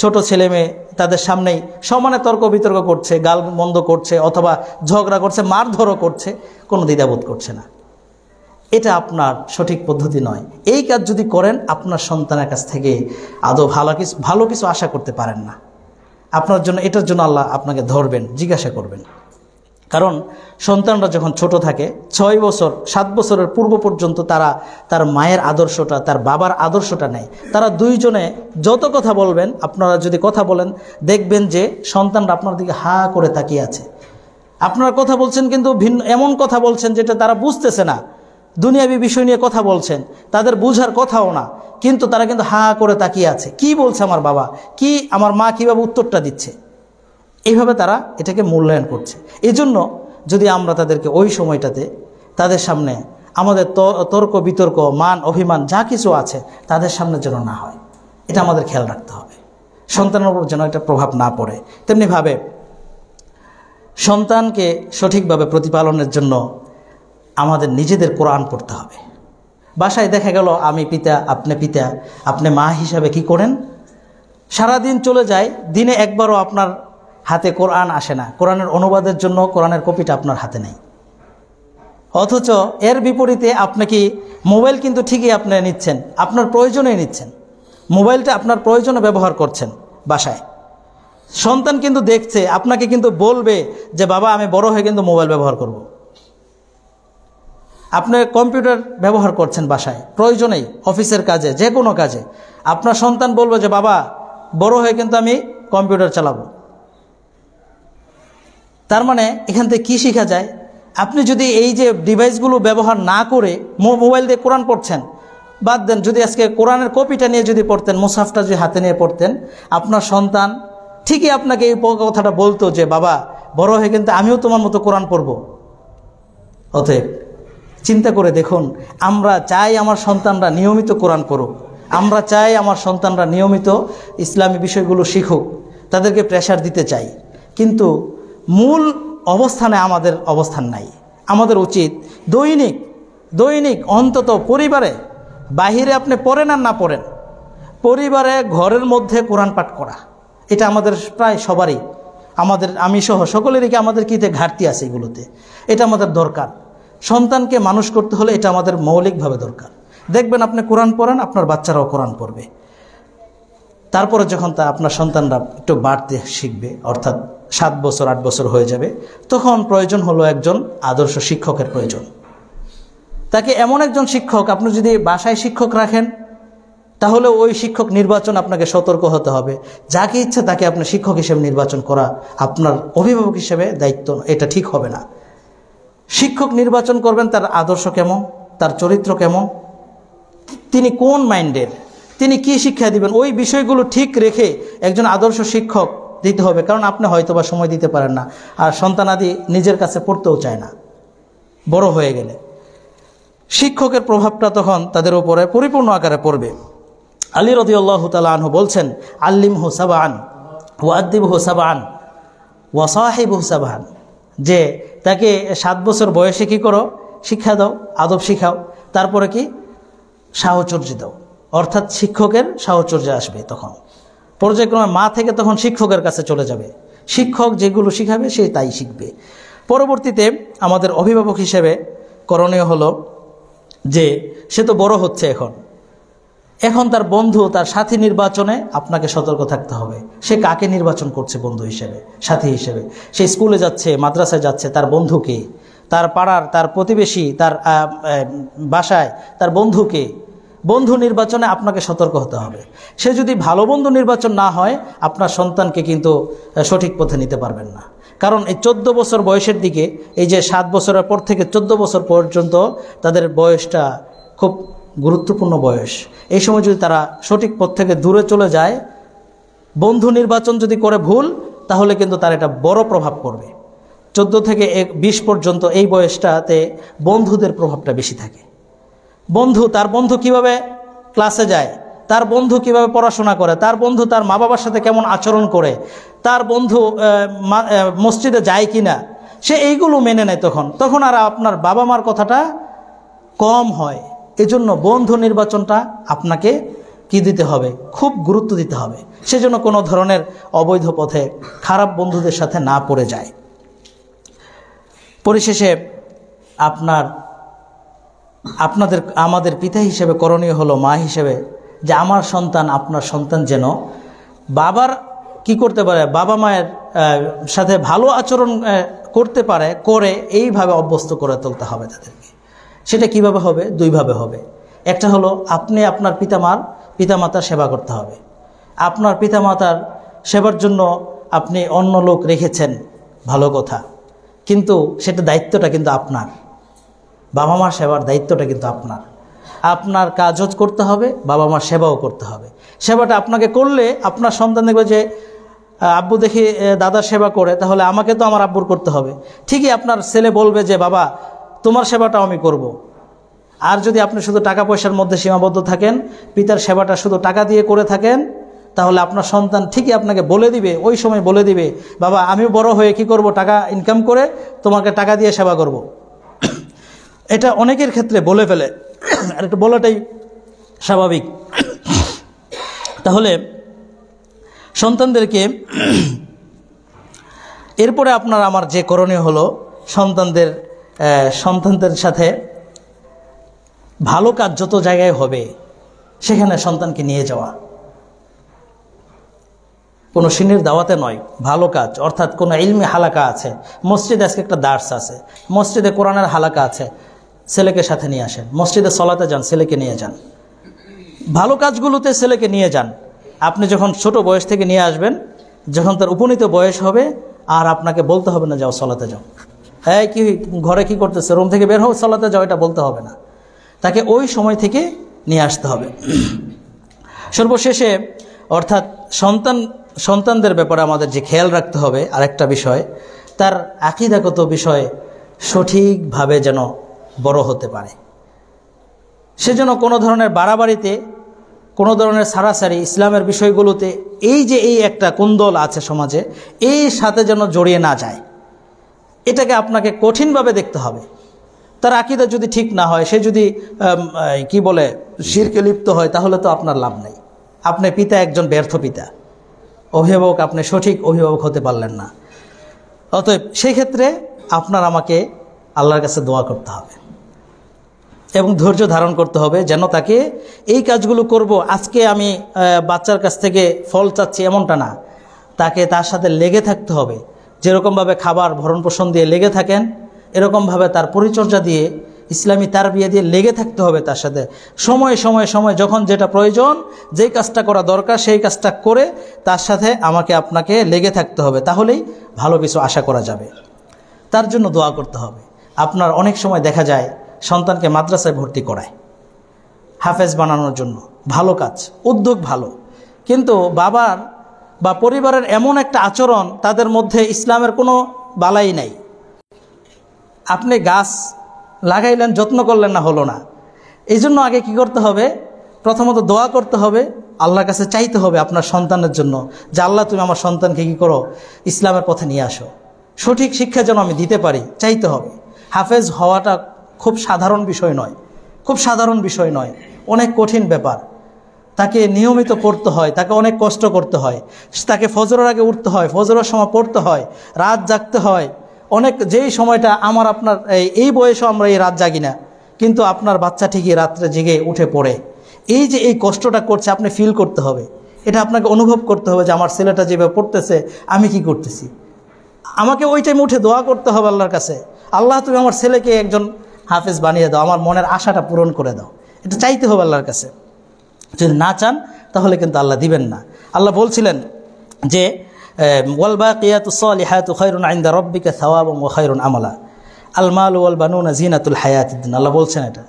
ছোট ছেলে মেয়ে তাদের সামনেই সমানে তর্ক বিতর্ক করছে, গাল মন্দ করছে, অথবা ঝগড়া করছে, মারধরও করছে, কোনো দ্বিধাবোধ করছে না। এটা আপনার সঠিক পদ্ধতি নয়। এই কাজ যদি করেন আপনার সন্তানের কাছ থেকে আদৌ ভালো কিছু আশা করতে পারেন না। আপনার জন্য এটার জন্য আল্লাহ আপনাকে ধরবেন, জিজ্ঞাসা করবেন। কারণ সন্তানরা যখন ছোট থাকে 6 বছর 7 বছরের পূর্ব পর্যন্ত তারা তার মায়ের আদর্শটা, তার বাবার আদর্শটা নেয়। তারা দুইজনে যত কথা বলবেন, আপনারা যদি কথা বলেন দেখবেন যে সন্তানরা আপনার দিকে হা করে তাকিয়ে আছে। আপনারা কথা বলছেন কিন্তু ভিন্ন এমন কথা বলছেন যেটা তারা বুঝতেছে না, দুনিয়াবী বিষয় নিয়ে কথা বলছেন, তাদের বুঝার কথাও না, কিন্তু তারা কিন্তু হা করে তাকিয়ে আছে। কি বলছে আমার বাবা, কি আমার মা কীভাবে উত্তরটা দিচ্ছে, এইভাবে তারা এটাকে মূল্যায়ন করছে। এজন্য যদি আমরা তাদেরকে ওই সময়টাতে তাদের সামনে আমাদের তর্ক বিতর্ক, মান অভিমান যা কিছু আছে তাদের সামনে যেন না হয়, এটা আমাদের খেয়াল রাখতে হবে, সন্তানের উপর যেন একটা প্রভাব না পড়ে। তেমনিভাবে সন্তানকে সঠিকভাবে প্রতিপালনের জন্য আমাদের নিজেদের কোরআন পড়তে হবে। বাসায় দেখা গেল আমি পিতা, আপনি মা হিসাবে কি করেন, সারাদিন চলে যায়, দিনে একবারও আপনার হাতে কোরআন আসে না, কোরআনের অনুবাদের জন্য কোরআনের কপিটা আপনার হাতে নেই। অথচ এর বিপরীতে আপনি কি মোবাইল কিন্তু ঠিকই আপনি নিচ্ছেন, আপনার প্রয়োজনেই নিচ্ছেন, মোবাইলটা আপনার প্রয়োজনে ব্যবহার করছেন বাসায়। সন্তান কিন্তু দেখছে, আপনাকে কিন্তু বলবে যে বাবা আমি বড় হয়ে কিন্তু মোবাইল ব্যবহার করব। আপনি কম্পিউটার ব্যবহার করছেন বাসায় প্রয়োজনেই, অফিসের কাজে, যে কোনো কাজে। আপনার সন্তান বলবে যে বাবা বড় হয়ে কিন্তু আমি কম্পিউটার চালাবো। তার মানে এখান থেকে কী শেখা যায়, আপনি যদি এই যে ডিভাইসগুলো ব্যবহার না করে মোবাইল দিয়ে কোরআন পড়ছেন, বাদ দেন, যদি আজকে কোরআনের কপিটা নিয়ে যদি পড়তেন, মুসাফটা যদি হাতে নিয়ে পড়তেন, আপনার সন্তান ঠিকই আপনাকে এই কথাটা বলতো যে বাবা বড় হয়ে কিন্তু আমিও তোমার মতো কোরআন পড়ব। অতএব চিন্তা করে দেখুন, আমরা চাই আমার সন্তানরা নিয়মিত কোরআন পড়ুক, আমরা চাই আমার সন্তানরা নিয়মিত ইসলামী বিষয়গুলো শিখুক, তাদেরকে প্রেশার দিতে চাই, কিন্তু মূল অবস্থানে আমাদের অবস্থান নাই। আমাদের উচিত দৈনিক অন্তত পরিবারে, বাহিরে আপনি পড়েন আর না পড়েন, পরিবারে ঘরের মধ্যে কোরআন পাঠ করা, এটা আমাদের প্রায় সবারই, আমি সহ সকলেরই আমাদের কীতে ঘাটতি আছে, এগুলোতে এটা আমাদের দরকার। সন্তানকে মানুষ করতে হলে এটা আমাদের মৌলিকভাবে দরকার। দেখবেন আপনি কোরআন পড়েন, আপনার বাচ্চারাও কোরআন পড়বে। তারপরে যখন আপনার সন্তানরা একটু বাড়তে শিখবে, অর্থাৎ 7 বছর 8 বছর হয়ে যাবে, তখন প্রয়োজন হলো একজন আদর্শ শিক্ষকের প্রয়োজন। তাকে এমন একজন শিক্ষক, আপনি যদি বাসায় শিক্ষক রাখেন তাহলে ওই শিক্ষক নির্বাচন আপনাকে সতর্ক হতে হবে। যাকে ইচ্ছা তাকে আপনি শিক্ষক হিসেবে নির্বাচন করা আপনার অভিভাবক হিসেবে দায়িত্ব, এটা ঠিক হবে না। শিক্ষক নির্বাচন করবেন তার আদর্শ কেমন, তার চরিত্র কেমন, তিনি কোন মাইন্ডের, তিনি কি শিক্ষা দিবেন, ওই বিষয়গুলো ঠিক রেখে একজন আদর্শ শিক্ষক দিতে হবে। কারণ আপনি হয়তোবা সময় দিতে পারেন না, আর সন্তানাদি নিজের কাছে পড়তেও চায় না বড় হয়ে গেলে। শিক্ষকের প্রভাবটা তখন তাদের উপরে পরিপূর্ণ আকারে পড়বে। আলী রাদিয়াল্লাহু তাআলা আনহু বলছেন, আল্লিমহু সাবআন ওয়া আদ্দিবহু সাবআন ওয়া সাহিবহু সাবআন, যে তাকে 7 বছর বয়সে কি করো, শিক্ষা দাও, আদব শিখাও, তারপরে কি সাহচর্য দাও, অর্থাৎ শিক্ষকের সাহচর্য আসবে। তখন পর্যায়ক্রমে মা থেকে তখন শিক্ষকের কাছে চলে যাবে, শিক্ষক যেগুলো শিখাবে সে তাই শিখবে। পরবর্তীতে আমাদের অভিভাবক হিসেবে করণীয় হলো যে সে তো বড় হচ্ছে, এখন তার বন্ধু, তার সাথী নির্বাচনে আপনাকে সতর্ক থাকতে হবে। সে কাকে নির্বাচন করছে বন্ধু হিসেবে, সাথী হিসেবে? সে স্কুলে যাচ্ছে, মাদ্রাসায় যাচ্ছে, তার বন্ধুকে, তার পাড়ার, তার প্রতিবেশী, তার বাসায় তার বন্ধুকে, বন্ধু নির্বাচনে আপনাকে সতর্ক হতে হবে। সে যদি ভালো বন্ধু নির্বাচন না হয়, আপনার সন্তানকে কিন্তু সঠিক পথে নিতে পারবেন না। কারণ এই 14 বছর বয়সের দিকে, এই যে 7 বছরের পর থেকে 14 বছর পর্যন্ত তাদের বয়সটা খুব গুরুত্বপূর্ণ বয়স। এই সময় যদি তারা সঠিক পথ থেকে দূরে চলে যায়, বন্ধু নির্বাচন যদি করে ভুল, তাহলে কিন্তু তার এটা বড় প্রভাব পড়বে। 14 থেকে 20 পর্যন্ত এই বয়সটাতে বন্ধুদের প্রভাবটা বেশি থাকে। তার বন্ধু কিভাবে ক্লাসে যায়, তার বন্ধু কিভাবে পড়াশোনা করে, তার বন্ধু তার মা বাবার সাথে কেমন আচরণ করে, তার বন্ধু মসজিদে যায় কিনা, সে এইগুলো মেনে নেয়। তখন আর আপনার বাবা মার কথাটা কম হয়। এজন্য বন্ধু নির্বাচনটা আপনাকে কি দিতে হবে, খুব গুরুত্ব দিতে হবে, সেজন্য কোনো ধরনের অবৈধ পথে খারাপ বন্ধুদের সাথে না পড়ে যায়। পরিশেষে আমাদের পিতা হিসেবে করণীয় হলো, মা হিসেবে, যে আমার সন্তান, আপনার সন্তান যেন বাবার কি করতে পারে, বাবা মায়ের সাথে ভালো আচরণ করতে পারে, করে এইভাবে অভ্যস্ত করে তুলতে হবে তাদেরকে। সেটা কিভাবে হবে? দুইভাবে হবে। একটা হলো আপনি আপনার পিতামাতার সেবা করতে হবে। আপনার পিতামাতার সেবার জন্য আপনি অন্য লোক রেখেছেন, ভালো কথা, কিন্তু সেটা দায়িত্বটা কিন্তু আপনার। বাবা মার সেবার দায়িত্বটা কিন্তু আপনার কাজও করতে হবে, বাবা মার সেবাও করতে হবে। সেবাটা আপনাকে করলে আপনার সন্তান দেখবে যে আব্বু দেখি দাদার সেবা করে, তাহলে আমাকে তো আমার আব্বুর করতে হবে। ঠিকই আপনার ছেলে বলবে যে বাবা তোমার সেবাটাও আমি করব। আর যদি আপনি শুধু টাকা পয়সার মধ্যে সীমাবদ্ধ থাকেন, পিতার সেবাটা শুধু টাকা দিয়ে করে থাকেন, তাহলে আপনার সন্তান ঠিকই আপনাকে বলে দিবে, ওই সময় বলে দিবে, বাবা আমি বড় হয়ে কি করব, টাকা ইনকাম করে তোমাকে টাকা দিয়ে সেবা করব। এটা অনেকের ক্ষেত্রে বলে ফেলে, আর এটা বলাটাই স্বাভাবিক। তাহলে সন্তানদেরকে এরপরে আমার যে করণীয় হলো, সন্তানদের সাথে ভালো কাজ যত জায়গায় হবে সেখানে সন্তানকে নিয়ে যাওয়া। কোনো সিনির দাওয়াতে নয়, ভালো কাজ, অর্থাৎ কোনো ইলমি হালাকা আছে, মসজিদে আজকে একটা দার্স আছে, মসজিদে কোরআনের হালাকা আছে, ছেলেকে সাথে নিয়ে আসেন। মসজিদে সলাতে যান, ছেলেকে নিয়ে যান। ভালো কাজগুলোতে ছেলেকে নিয়ে যান। আপনি যখন ছোট বয়স থেকে নিয়ে আসবেন, যখন তার উপনীত বয়স হবে, আর আপনাকে বলতে হবে না যাও সলাতে যাও, হ্যাঁ কি ঘরে কি করতেছে, রুম থেকে বের হও সলাতে যাও, এটা বলতে হবে না। তাকে ওই সময় থেকে নিয়ে আসতে হবে। সর্বশেষে অর্থাৎ সন্তানদের ব্যাপারে আমাদের যে খেয়াল রাখতে হবে আরেকটা বিষয়, তার আকীদাগত বিষয়ে সঠিকভাবে যেন বড় হতে পারে। সেজন্য কোনো ধরনের বাড়াবাড়িতে, কোনো ধরনের সারাসারি ইসলামের বিষয়গুলোতে এই একটা কুন্দল আছে সমাজে, এই সাথে যেন জড়িয়ে না যায়। এটাকে আপনাকে কঠিনভাবে দেখতে হবে। তার আকীদা যদি ঠিক না হয়, সে যদি শিরকে লিপ্ত হয়, তাহলে তো আপনার লাভ নেই। আপনি পিতা একজন ব্যর্থ পিতা, অভিভাবক, আপনি সঠিক অভিভাবক হতে পারলেন না। অতএব সেই ক্ষেত্রে আমাকে আল্লাহর কাছে দোয়া করতে হবে এবং ধৈর্য ধারণ করতে হবে, যেন তাকে এই কাজগুলো করব, আজকে আমি বাচ্চার কাছ থেকে ফল চাচ্ছি এমনটা না, তার সাথে লেগে থাকতে হবে। যেরকমভাবে খাবার ভরণ পোষণ দিয়ে লেগে থাকেন, এরকমভাবে তার পরিচর্যা দিয়ে, ইসলামী তারবিয়া দিয়ে লেগে থাকতে হবে তার সাথে। সময় যখন যেটা প্রয়োজন, যেই কাজটা করা দরকার সেই কাজটা করে তার সাথে আপনাকে লেগে থাকতে হবে। তাহলেই ভালো কিছু আশা করা যাবে। তার জন্য দোয়া করতে হবে। আপনার অনেক সময় দেখা যায় সন্তানকে মাদ্রাসায় ভর্তি করায় হাফেজ বানানোর জন্য, ভালো কাজ, উদ্যোগ ভালো, কিন্তু বাবার বা পরিবারের এমন একটা আচরণ, তাদের মধ্যে ইসলামের কোনো বালাই নাই। আপনি গাছ লাগাইলেন, যত্ন করলেন না, হলো না। এই জন্য আগে কি করতে হবে? প্রথমত দোয়া করতে হবে, আল্লাহর কাছে চাইতে হবে আপনার সন্তানের জন্য, যে আল্লাহ তুমি আমার সন্তানকে কি করো, ইসলামের পথে নিয়ে আসো, সঠিক শিক্ষা যেন আমি দিতে পারি, চাইতে হবে। হাফেজ হওয়াটা খুব সাধারণ বিষয় নয়, অনেক কঠিন ব্যাপার। তাকে নিয়মিত পড়তে হয়, তাকে অনেক কষ্ট করতে হয়, তাকে ফজরের আগে উঠতে হয়, ফজরের সময় পড়তে হয়, রাত জাগতে হয়। যেই সময়টা আপনার এই বয়সেও আমরা এই রাত জাগি না, কিন্তু আপনার বাচ্চা ঠিকই রাত্রে জেগে উঠে পড়ে। এই কষ্টটা করছে, আপনি ফিল করতে হবে, এটা আপনাকে অনুভব করতে হবে যে আমার ছেলেটা যেভাবে পড়তেছে আমি কি করতেছি। আমাকে ওই টাইমে উঠে দোয়া করতে হবে আল্লাহর কাছে, আল্লাহ তুমি আমার ছেলেকে একজন হাফেজ বানিয়ে দাও, আমার মনের আশাটা পূরণ করে দাও। এটা চাইতে হবে আল্লাহর কাছে। যদি না চান তাহলে কিন্তু আল্লাহ দিবেন না। আল্লাহ বলছিলেন যে ওয়াল বাকিয়াতুস সালিহাতু খায়রুন ইনদা রাব্বিকা সাওয়াবান ওয়া খায়রুন আমালা, আল মালু ওয়াল বানুনা জিনাতুল হায়াতিদ দুনিয়া। আল্লাহ বলছেন এটা,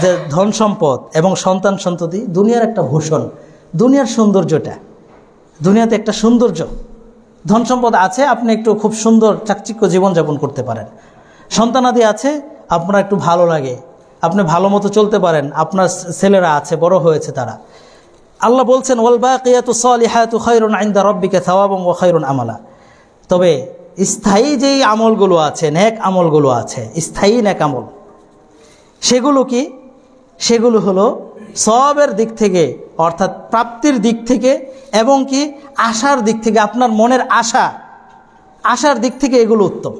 যে ধন সম্পদ এবং সন্তান সন্ততি দুনিয়ার একটা ভূষণ, দুনিয়ার সৌন্দর্যটা। দুনিয়াতে একটা সৌন্দর্য, ধন সম্পদ আছে, আপনি একটু খুব সুন্দর চাকচিক্য জীবনযাপন করতে পারেন। সন্তানাদি আছে, আপনার একটু ভালো লাগে, আপনি ভালো মতো চলতে পারেন, আপনার ছেলেরা আছে, বড় হয়েছে তারা। আল্লাহ বলছেন ওয়াল বাকিয়াতু সালিহাতু খায়রুন ইনদা রাব্বিকা সাওয়াবান ওয়া খায়রুন আমালা। তবে স্থায়ী যেই আমলগুলো আছে, নেক আমলগুলো আছে, স্থায়ী নেক আমল, সেগুলো কি? সেগুলো হলো সওয়াবের দিক থেকে, অর্থাৎ প্রাপ্তির দিক থেকে, এবং কি আশার দিক থেকে, আপনার মনের আশার দিক থেকে এগুলো উত্তম।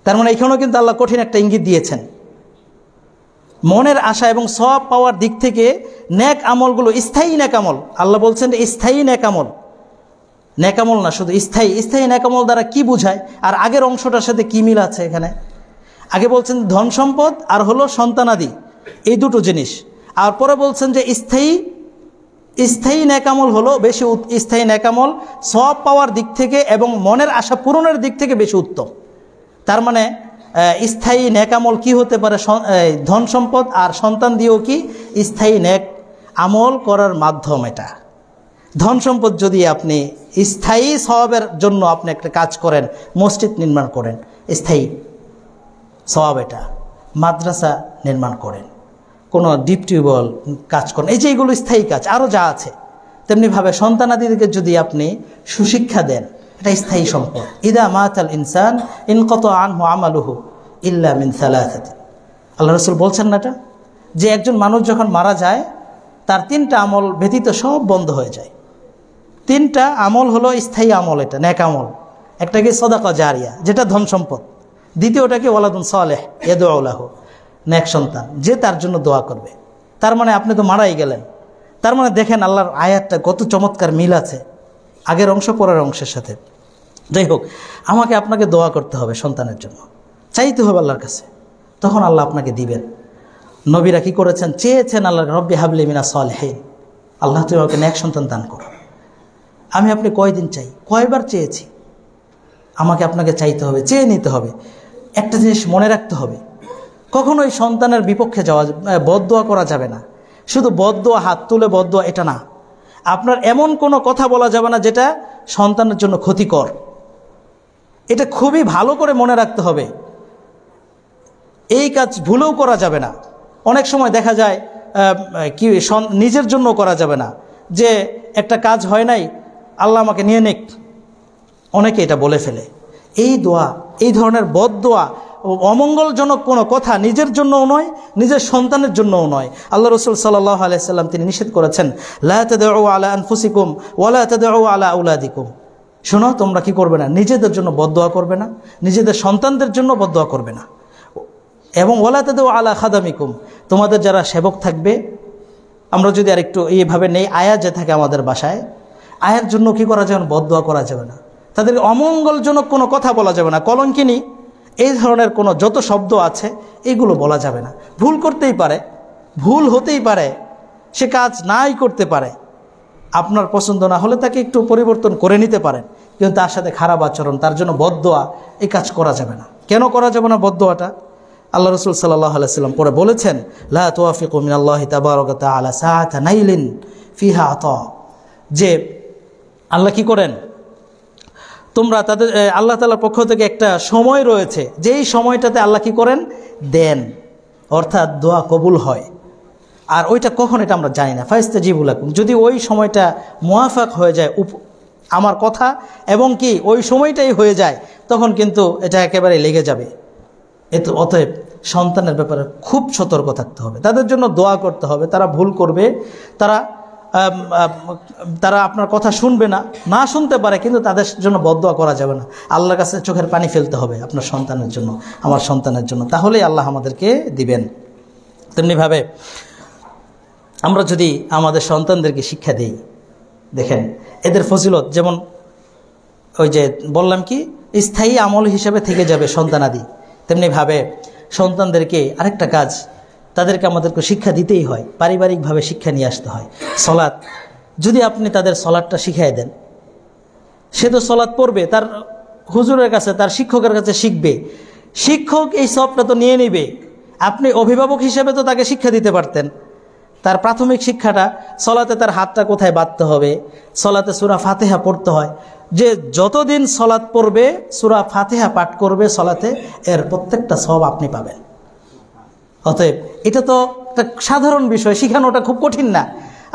তার মানে এখানেও কিন্তু আল্লাহ কঠিন একটা ইঙ্গিত দিয়েছেন। মনের আশা এবং সওয়াব পাওয়ার দিক থেকে নেক আমলগুলো স্থায়ী নেক আমল, আল্লাহ বলছেন স্থায়ী নেক আমল, নেক আমল না শুধু স্থায়ী। স্থায়ী নেক আমল দ্বারা কি বোঝায়, আর আগের অংশটার সাথে কি মিল আছে এখানে? আগে বলছেন ধন সম্পদ আর হলো সন্তানাদি, এই দুটো জিনিস। আর পরে বলছেন যে স্থায়ী নেক আমল হলো বেশি, স্থায়ী নেক আমল সওয়াব পাওয়ার দিক থেকে এবং মনের আশা পূরণের দিক থেকে বেশি উত্তম। তার মানে স্থায়ী নেক আমল কি হতে পারে? ধন সম্পদ আর সন্তান দিয়েও কি স্থায়ী নেক আমল করার মাধ্যম এটা। ধন সম্পদ যদি আপনি স্থায়ী সওয়াবের জন্য আপনি একটা কাজ করেন, মসজিদ নির্মাণ করেন, স্থায়ী সওয়াব এটা, মাদ্রাসা নির্মাণ করেন, কোনো ডিপ টিউবওয়েল কাজ করেন, এই যে এইগুলো স্থায়ী কাজ, আরও যা আছে। তেমনিভাবে সন্তানাদিকে যদি আপনি সুশিক্ষা দেন, এটা স্থায়ী সম্পদ। ইদা মাতাল ইনসান ইনকাতা আনহু আমালুহু ইল্লা মিন সালাসাতি। আল্লাহ রাসূল বলছেন না এটা, যে একজন মানুষ যখন মারা যায় তার 3টা আমল ব্যতীত সব বন্ধ হয়ে যায়। 3টা আমল হলো স্থায়ী আমল, এটা নেক আমল। একটা কি সাদাকা জারিয়া, যেটা ধন সম্পদ। দ্বিতীয়টা কি ওয়ালাদুন সালেহ ইয়াদউ লাহু, নেক সন্তান যে তার জন্য দোয়া করবে। তার মানে আপনি তো মারাই গেলেন। তার মানে দেখেন আল্লাহর আয়াতটা কত চমৎকার মিল আছে আগের অংশ পরের অংশের সাথে। যাই হোক, আমাকে আপনাকে দোয়া করতে হবে সন্তানের জন্য, চাইতে হবে আল্লাহর কাছে, তখন আল্লাহ আপনাকে দিবেন। নবীরা কি করেছেন? চেয়েছেন আল্লাহ, রব্বি হাবলি মিনাস সালিহিন, আল্লাহ তুমি আমাকে নেক সন্তান দান করো। আমি আপনি কয়দিন চাই, কয়বার চেয়েছি? আমাকে আপনাকে চাইতে হবে, চেয়ে নিতে হবে। একটা জিনিস মনে রাখতে হবে, কখনোই সন্তানের বিপক্ষে যাওয়া, বদদোয়া করা যাবে না। শুধু বদদোয়া, হাত তুলে বদদোয়া, এটা না। আপনার এমন কোনো কথা বলা যাবে না যেটা সন্তানের জন্য ক্ষতিকর। এটা খুবই ভালো করে মনে রাখতে হবে। এই কাজ ভুলেও করা যাবে না। অনেক সময় দেখা যায় কি নিজের জন্য করা যাবে না, যে একটা কাজ হয় নাই, আল্লাহ আমাকে নিয়ে নেক, অনেকে এটা বলে ফেলে। এই দোয়া, এই ধরনের বদদোয়া, অমঙ্গলজনক কোনো কথা নিজের জন্যও নয়, নিজের সন্তানের জন্যও নয়। আল্লাহ রাসূল সাল্লাল্লাহু আলাইহি সাল্লাম তিনি নিষেধ করেছেন, লা তাদউ আলা আনফুসিকুম ওয়ালা তাদউ আলা আওলাদিকুম। শোনো, তোমরা কি করবে না? নিজেদের জন্য বদদোয়া করবে না, নিজেদের সন্তানদের জন্য বদদোয়া করবে না। এবং ওয়ালা তাদউ আলা খাদামিকুম, তোমাদের যারা সেবক থাকবে, আমরা যদি আর একটু এইভাবে নেই, আয়া যে থাকে আমাদের বাসায়, আয়ার জন্য কি করা যাবে না? বদদোয়া করা যাবে না। তাদের অমঙ্গলজনক কোনো কথা বলা যাবে না, কলঙ্কিনী এই ধরনের কোনো যত শব্দ আছে এগুলো বলা যাবে না। ভুল করতেই পারে, ভুল হতেই পারে, সে কাজ নাই করতে পারে, আপনার পছন্দ না হলে তাকে একটু পরিবর্তন করে নিতে পারেন, কিন্তু তার সাথে খারাপ আচরণ, তার জন্য বদদোয়া, এই কাজ করা যাবে না। কেন করা যাবে না বদদোয়াটা? আল্লাহ রাসূল সাল্লাল্লাহু আলাইহি ওয়াসাল্লাম পরে বলেছেন, লা তুওয়াফিকু মিনাল্লাহি তাবারাকা ওয়া তাআলা সাআতা নাইলিন ফিহা আতা, যে আল্লাহ কি করেন, তোমরা তাদের, আল্লাহ তাআলার পক্ষ থেকে একটা সময় রয়েছে, যেই সময়টাতে আল্লাহ কি করেন? দেন, অর্থাৎ দোয়া কবুল হয়। আর ওইটা কখন এটা আমরা জানি না। ফাইস্তাজিবু লাকুম, যদি ওই সময়টা মুওয়াফাক হয়ে যায় আমার কথা, এবং কি ওই সময়টাই হয়ে যায়, তখন কিন্তু এটা একেবারে লেগে যাবে। অতএব সন্তানের ব্যাপারে খুব সতর্ক থাকতে হবে, তাদের জন্য দোয়া করতে হবে। তারা ভুল করবে, তারা আপনার কথা শুনবে না, না শুনতে পারে, কিন্তু তাদের জন্য বদদোয়া করা যাবে না। আল্লাহর কাছে চোখের পানি ফেলতে হবে আপনার সন্তানের জন্য, আমার সন্তানের জন্য, তাহলেই আল্লাহ আমাদেরকে দিবেন। তেমনিভাবে আমরা যদি আমাদের সন্তানদেরকে শিক্ষা দিই, দেখেন এদের ফজিলত, যেমন ওই যে বললাম কি স্থায়ী আমল হিসেবে থেকে যাবে সন্তানাদি, তেমনিভাবে সন্তানদেরকে আরেকটা কাজ, তাদেরকে আমাদেরকে শিক্ষা দিতেই হয়, পারিবারিকভাবে শিক্ষা নিয়ে আসতে হয়। সলাৎ, যদি আপনি তাদের সলাৎটা শিখিয়ে দেন, সে তো সলাৎ পড়বে, তার হুজুরের কাছে, তার শিক্ষকের কাছে শিখবে, শিক্ষক এই সবটা তো নিয়ে নিবে। আপনি অভিভাবক হিসেবে তো তাকে শিক্ষা দিতে পারতেন, তার প্রাথমিক শিক্ষাটা সলাতে তার হাতটা কোথায় বাঁধতে হবে, সলাতে সূরা ফাতিহা পড়তে হয়। যে যতদিন সলাত পড়বে, সূরা ফাতিহা পাঠ করবে সলাতে, এর প্রত্যেকটা সওয়াব আপনি পাবেন। অতএব এটা তো একটা সাধারণ বিষয়, শিখানোটা খুব কঠিন না।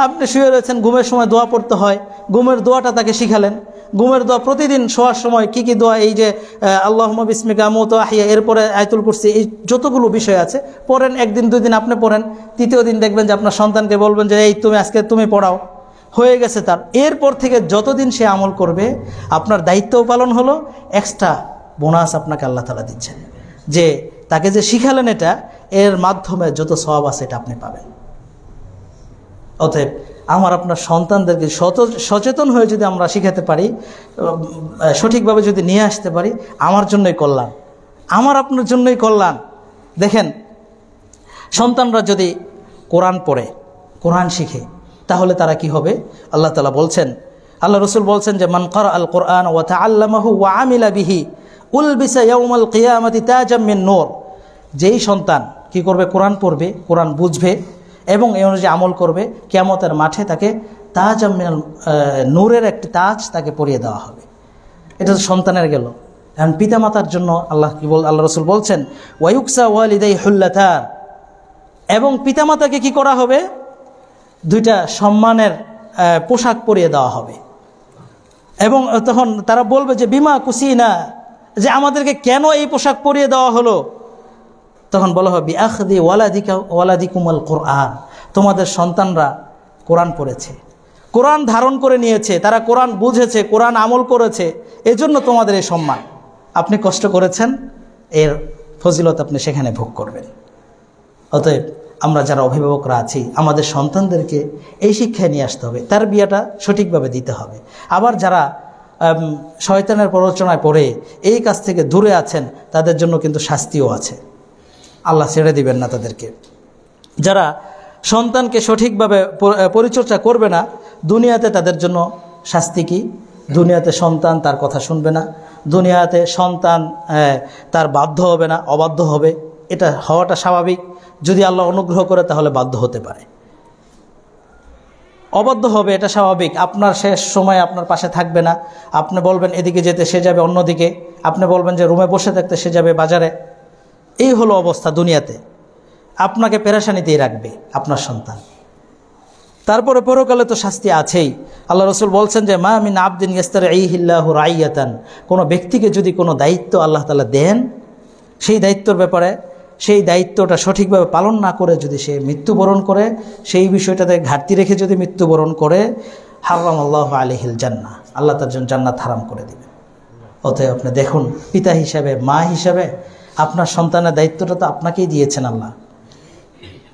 আপনি শুয়ে রয়েছেন, ঘুমের সময় দোয়া পড়তে হয়, ঘুমের দোয়াটা তাকে শিখালেন। ঘুমের দোয়া প্রতিদিন শোয়ার সময় কি কি দোয়া, এই যে আল্লাহুম্মা বিসমিকা আমুতু ওয়া আহইয়া, এরপরে আয়াতুল কুরসি, এই যতগুলো বিষয় আছে পড়েন। একদিন দুই দিন আপনি পড়েন, তৃতীয় দিন দেখবেন যে আপনার সন্তানকে বলবেন যে এই তুমি আজকে তুমি পড়াও, হয়ে গেছে তার। এরপর থেকে যতদিন সে আমল করবে, আপনার দায়িত্বও পালন হলো, এক্সট্রা বোনাস আপনাকে আল্লাহ তাআলা দিচ্ছেন, যে তাকে যে শিখালেন এটা, এর মাধ্যমে যত সওয়াব আছে এটা আপনি পাবেন। অতএব আমার আপনার সন্তানদেরকে সচেতন হয়ে যদি আমরা শিখাতে পারি, সঠিকভাবে যদি নিয়ে আসতে পারি, আমার জন্যই কল্যাণ, আমার আপনার জন্যই কল্যাণ। দেখেন, সন্তানরা যদি কোরআন পড়ে, কোরআন শিখে, তাহলে তারা কি হবে? আল্লাহ তাআলা বলছেন, আল্লাহ রসুল বলছেন যে মান ক্বারা আল কোরআন ওয়া তাআল্লামাহু ওয়া আমিলা বিহি উলবিসা ইয়াউমাল কিয়ামাতি তাজাম মিন নূর। যেই সন্তান কি করবে? কোরআন পড়বে, কোরআন বুঝবে এবং এই অনুযায়ী আমল করবে, কিয়ামতের মাঠে তাকে তাজাম মিনাল নূরের একটি তাজ তাকে পরিয়ে দেওয়া হবে। এটা তো সন্তানের গেল। এখন পিতামাতার জন্য আল্লাহ রসুল বলছেন ওয়ায়ুকসা ওয়ালিদাই হুল্লাতা, এবং পিতামাতাকে কি করা হবে? দুইটা সম্মানের পোশাক পরিয়ে দেওয়া হবে। এবং তখন তারা বলবে যে বিমা কুসিনা, যে আমাদেরকে কেন এই পোশাক পরিয়ে দেওয়া হলো? তখন বলা হবে বিআখদি ওয়ালাদিকুমুল কোরআন, তোমাদের সন্তানরা কোরআন পড়েছে, কোরআন ধারণ করে নিয়েছে, তারা কোরআন বুঝেছে, কোরআন আমল করেছে, এজন্য তোমাদের এই সম্মান। আপনি কষ্ট করেছেন, এর ফজিলত আপনি সেখানে ভোগ করবেন। অতএব আমরা যারা অভিভাবকরা আছি, আমাদের সন্তানদেরকে এই শিক্ষায় নিয়ে আসতে হবে, তার বিয়াটা সঠিকভাবে দিতে হবে। আবার যারা শয়তানের প্ররোচনায় পড়ে এই কাজ থেকে দূরে আছেন, তাদের জন্য কিন্তু শাস্তিও আছে, আল্লাহ ছেড়ে দিবেন না তাদেরকে। যারা সন্তানকে সঠিকভাবে পরিচর্যা করবে না, দুনিয়াতে তাদের জন্য শাস্তি কি? দুনিয়াতে সন্তান তার কথা শুনবে না, দুনিয়াতে সন্তান তার বাধ্য হবে না, অবাধ্য হবে। এটা হওয়াটা স্বাভাবিক। যদি আল্লাহ অনুগ্রহ করে তাহলে বাধ্য হতে পারে, অবাধ্য হবে, এটা স্বাভাবিক। আপনার শেষ সময় আপনার পাশে থাকবে না, আপনি বলবেন এদিকে যেতে, সে যাবে অন্যদিকে, আপনি বলবেন যে রুমে বসে থাকতে, সে যাবে বাজারে। এই হলো অবস্থা দুনিয়াতে, আপনাকে পেরেশানিতেই রাখবে আপনার সন্তান। তারপরে পরকালে তো শাস্তি আছেই। আল্লাহ রসুল বলছেন যে মা মিন আবদিন ইয়াস্তারঈহিল্লাহু রাইয়াতান, কোনো ব্যক্তিকে যদি কোনো দায়িত্ব আল্লাহ তাআলা দেন, সেই দায়িত্বর ব্যাপারে, সেই দায়িত্বটা সঠিকভাবে পালন না করে যদি সে মৃত্যুবরণ করে, সেই বিষয়টাতে ঘাটতি রেখে যদি মৃত্যুবরণ করে, হারামাল্লাহু আলাইহিল জান্নাহ, আল্লাহ তার জন্য জান্নাত হারাম করে দেবেন। অতএব আপনি দেখুন, পিতা হিসাবে, মা হিসাবে আপনার সন্তানের দায়িত্বটা তো আপনাকেই দিয়েছেন আল্লাহ।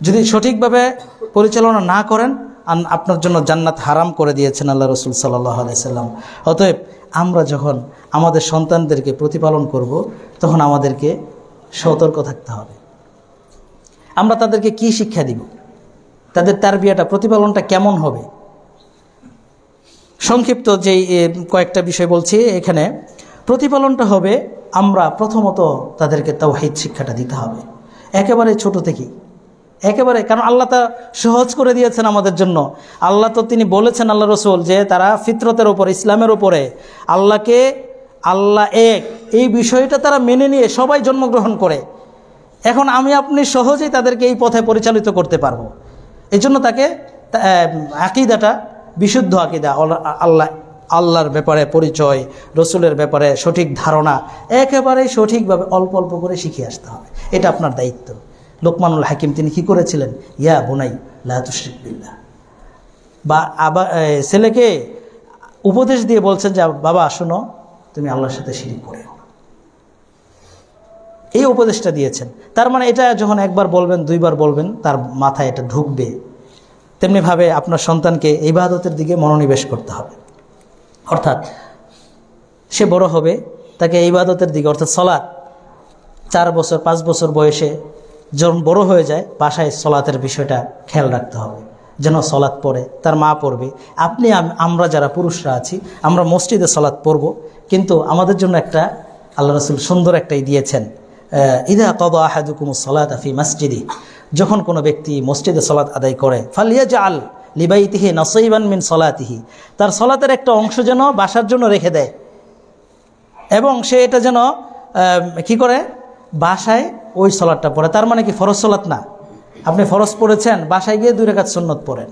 যদি সঠিকভাবে পরিচালনা না করেন, আপনার জন্য জান্নাত হারাম করে দিয়েছেন আল্লাহ রসুল সাল্লাল্লাহু আলাইহি সাল্লাম। অতএব আমরা যখন আমাদের সন্তানদেরকে প্রতিপালন করব, তখন আমাদেরকে সতর্ক থাকতে হবে। আমরা তাদেরকে কি শিক্ষা দিব, তাদের তারবিয়াটা, প্রতিপালনটা কেমন হবে? সংক্ষিপ্ত যেই কয়েকটা বিষয় বলছি এখানে, প্রতিপালনটা হবে, আমরা প্রথমত তাদেরকে তাওহীদ শিক্ষাটা দিতে হবে একেবারে ছোট থেকেই, একেবারে। কারণ আল্লাহ তা সহজ করে দিয়েছেন আমাদের জন্য। আল্লাহ তো তিনি বলেছেন, আল্লাহ রসুল, যে তারা ফিতরতের ওপর, ইসলামের ওপরে, আল্লাহকে, আল্লাহ এক, এই বিষয়টা তারা মেনে নিয়ে সবাই জন্মগ্রহণ করে। এখন আমি আপনি সহজেই তাদেরকে এই পথে পরিচালিত করতে পারবো। এই জন্য তাকে আকীদাটা, বিশুদ্ধ আকীদা, আল্লাহর ব্যাপারে পরিচয়, রসুলের ব্যাপারে সঠিক ধারণা একেবারেই সঠিকভাবে অল্প অল্প করে শিখে আসতে হবে। এটা আপনার দায়িত্ব। লোকমানুল হাকিম তিনি কি করেছিলেন? ইয়া বুনাই লা তুশরিক বিল্লাহ, বা ছেলেকে উপদেশ দিয়ে বলছেন যে বাবা শোনো, তুমি আল্লাহর সাথে শিরিক করো, এই উপদেশটা দিয়েছেন। তার মানে এটা যখন একবার বলবেন, দুইবার বলবেন, তার মাথায় এটা ঢুকবে। তেমনিভাবে আপনার সন্তানকে ইবাদতের দিকে মনোনিবেশ করতে হবে। অর্থাৎ সে বড় হবে, তাকে ইবাদতের দিকে, অর্থাৎ সলাৎ, 4 বছর 5 বছর বয়সে যখন বড় হয়ে যায়, বাসায় সলাতের বিষয়টা খেয়াল রাখতে হবে, যেন সলাৎ পড়ে, তার মা পড়বে। আপনি আমরা যারা পুরুষরা আছি, আমরা মসজিদে সলাৎ পড়ব, কিন্তু আমাদের জন্য একটা আল্লাহ রাসূল সুন্দর একটাই দিয়েছেন, ইদা কাদা আহাদুকুমুস সালাতা ফি মাসজিদি, যখন কোনো ব্যক্তি মসজিদে সালাত আদায় করে ফালিয়াজআল লিবাইতিহি নাসিবান মিন সালাতিহি, তার সালাতের একটা অংশ যেন বাসার জন্য রেখে দেয়, এবং সে এটা যেন কি করে, বাসায় ওই সালাতটা পড়ে। তার মানে কি ফরজ সালাত না, আপনি ফরজ পড়েছেন, বাসায় গিয়ে 2 রাকাত সুন্নত পড়েন।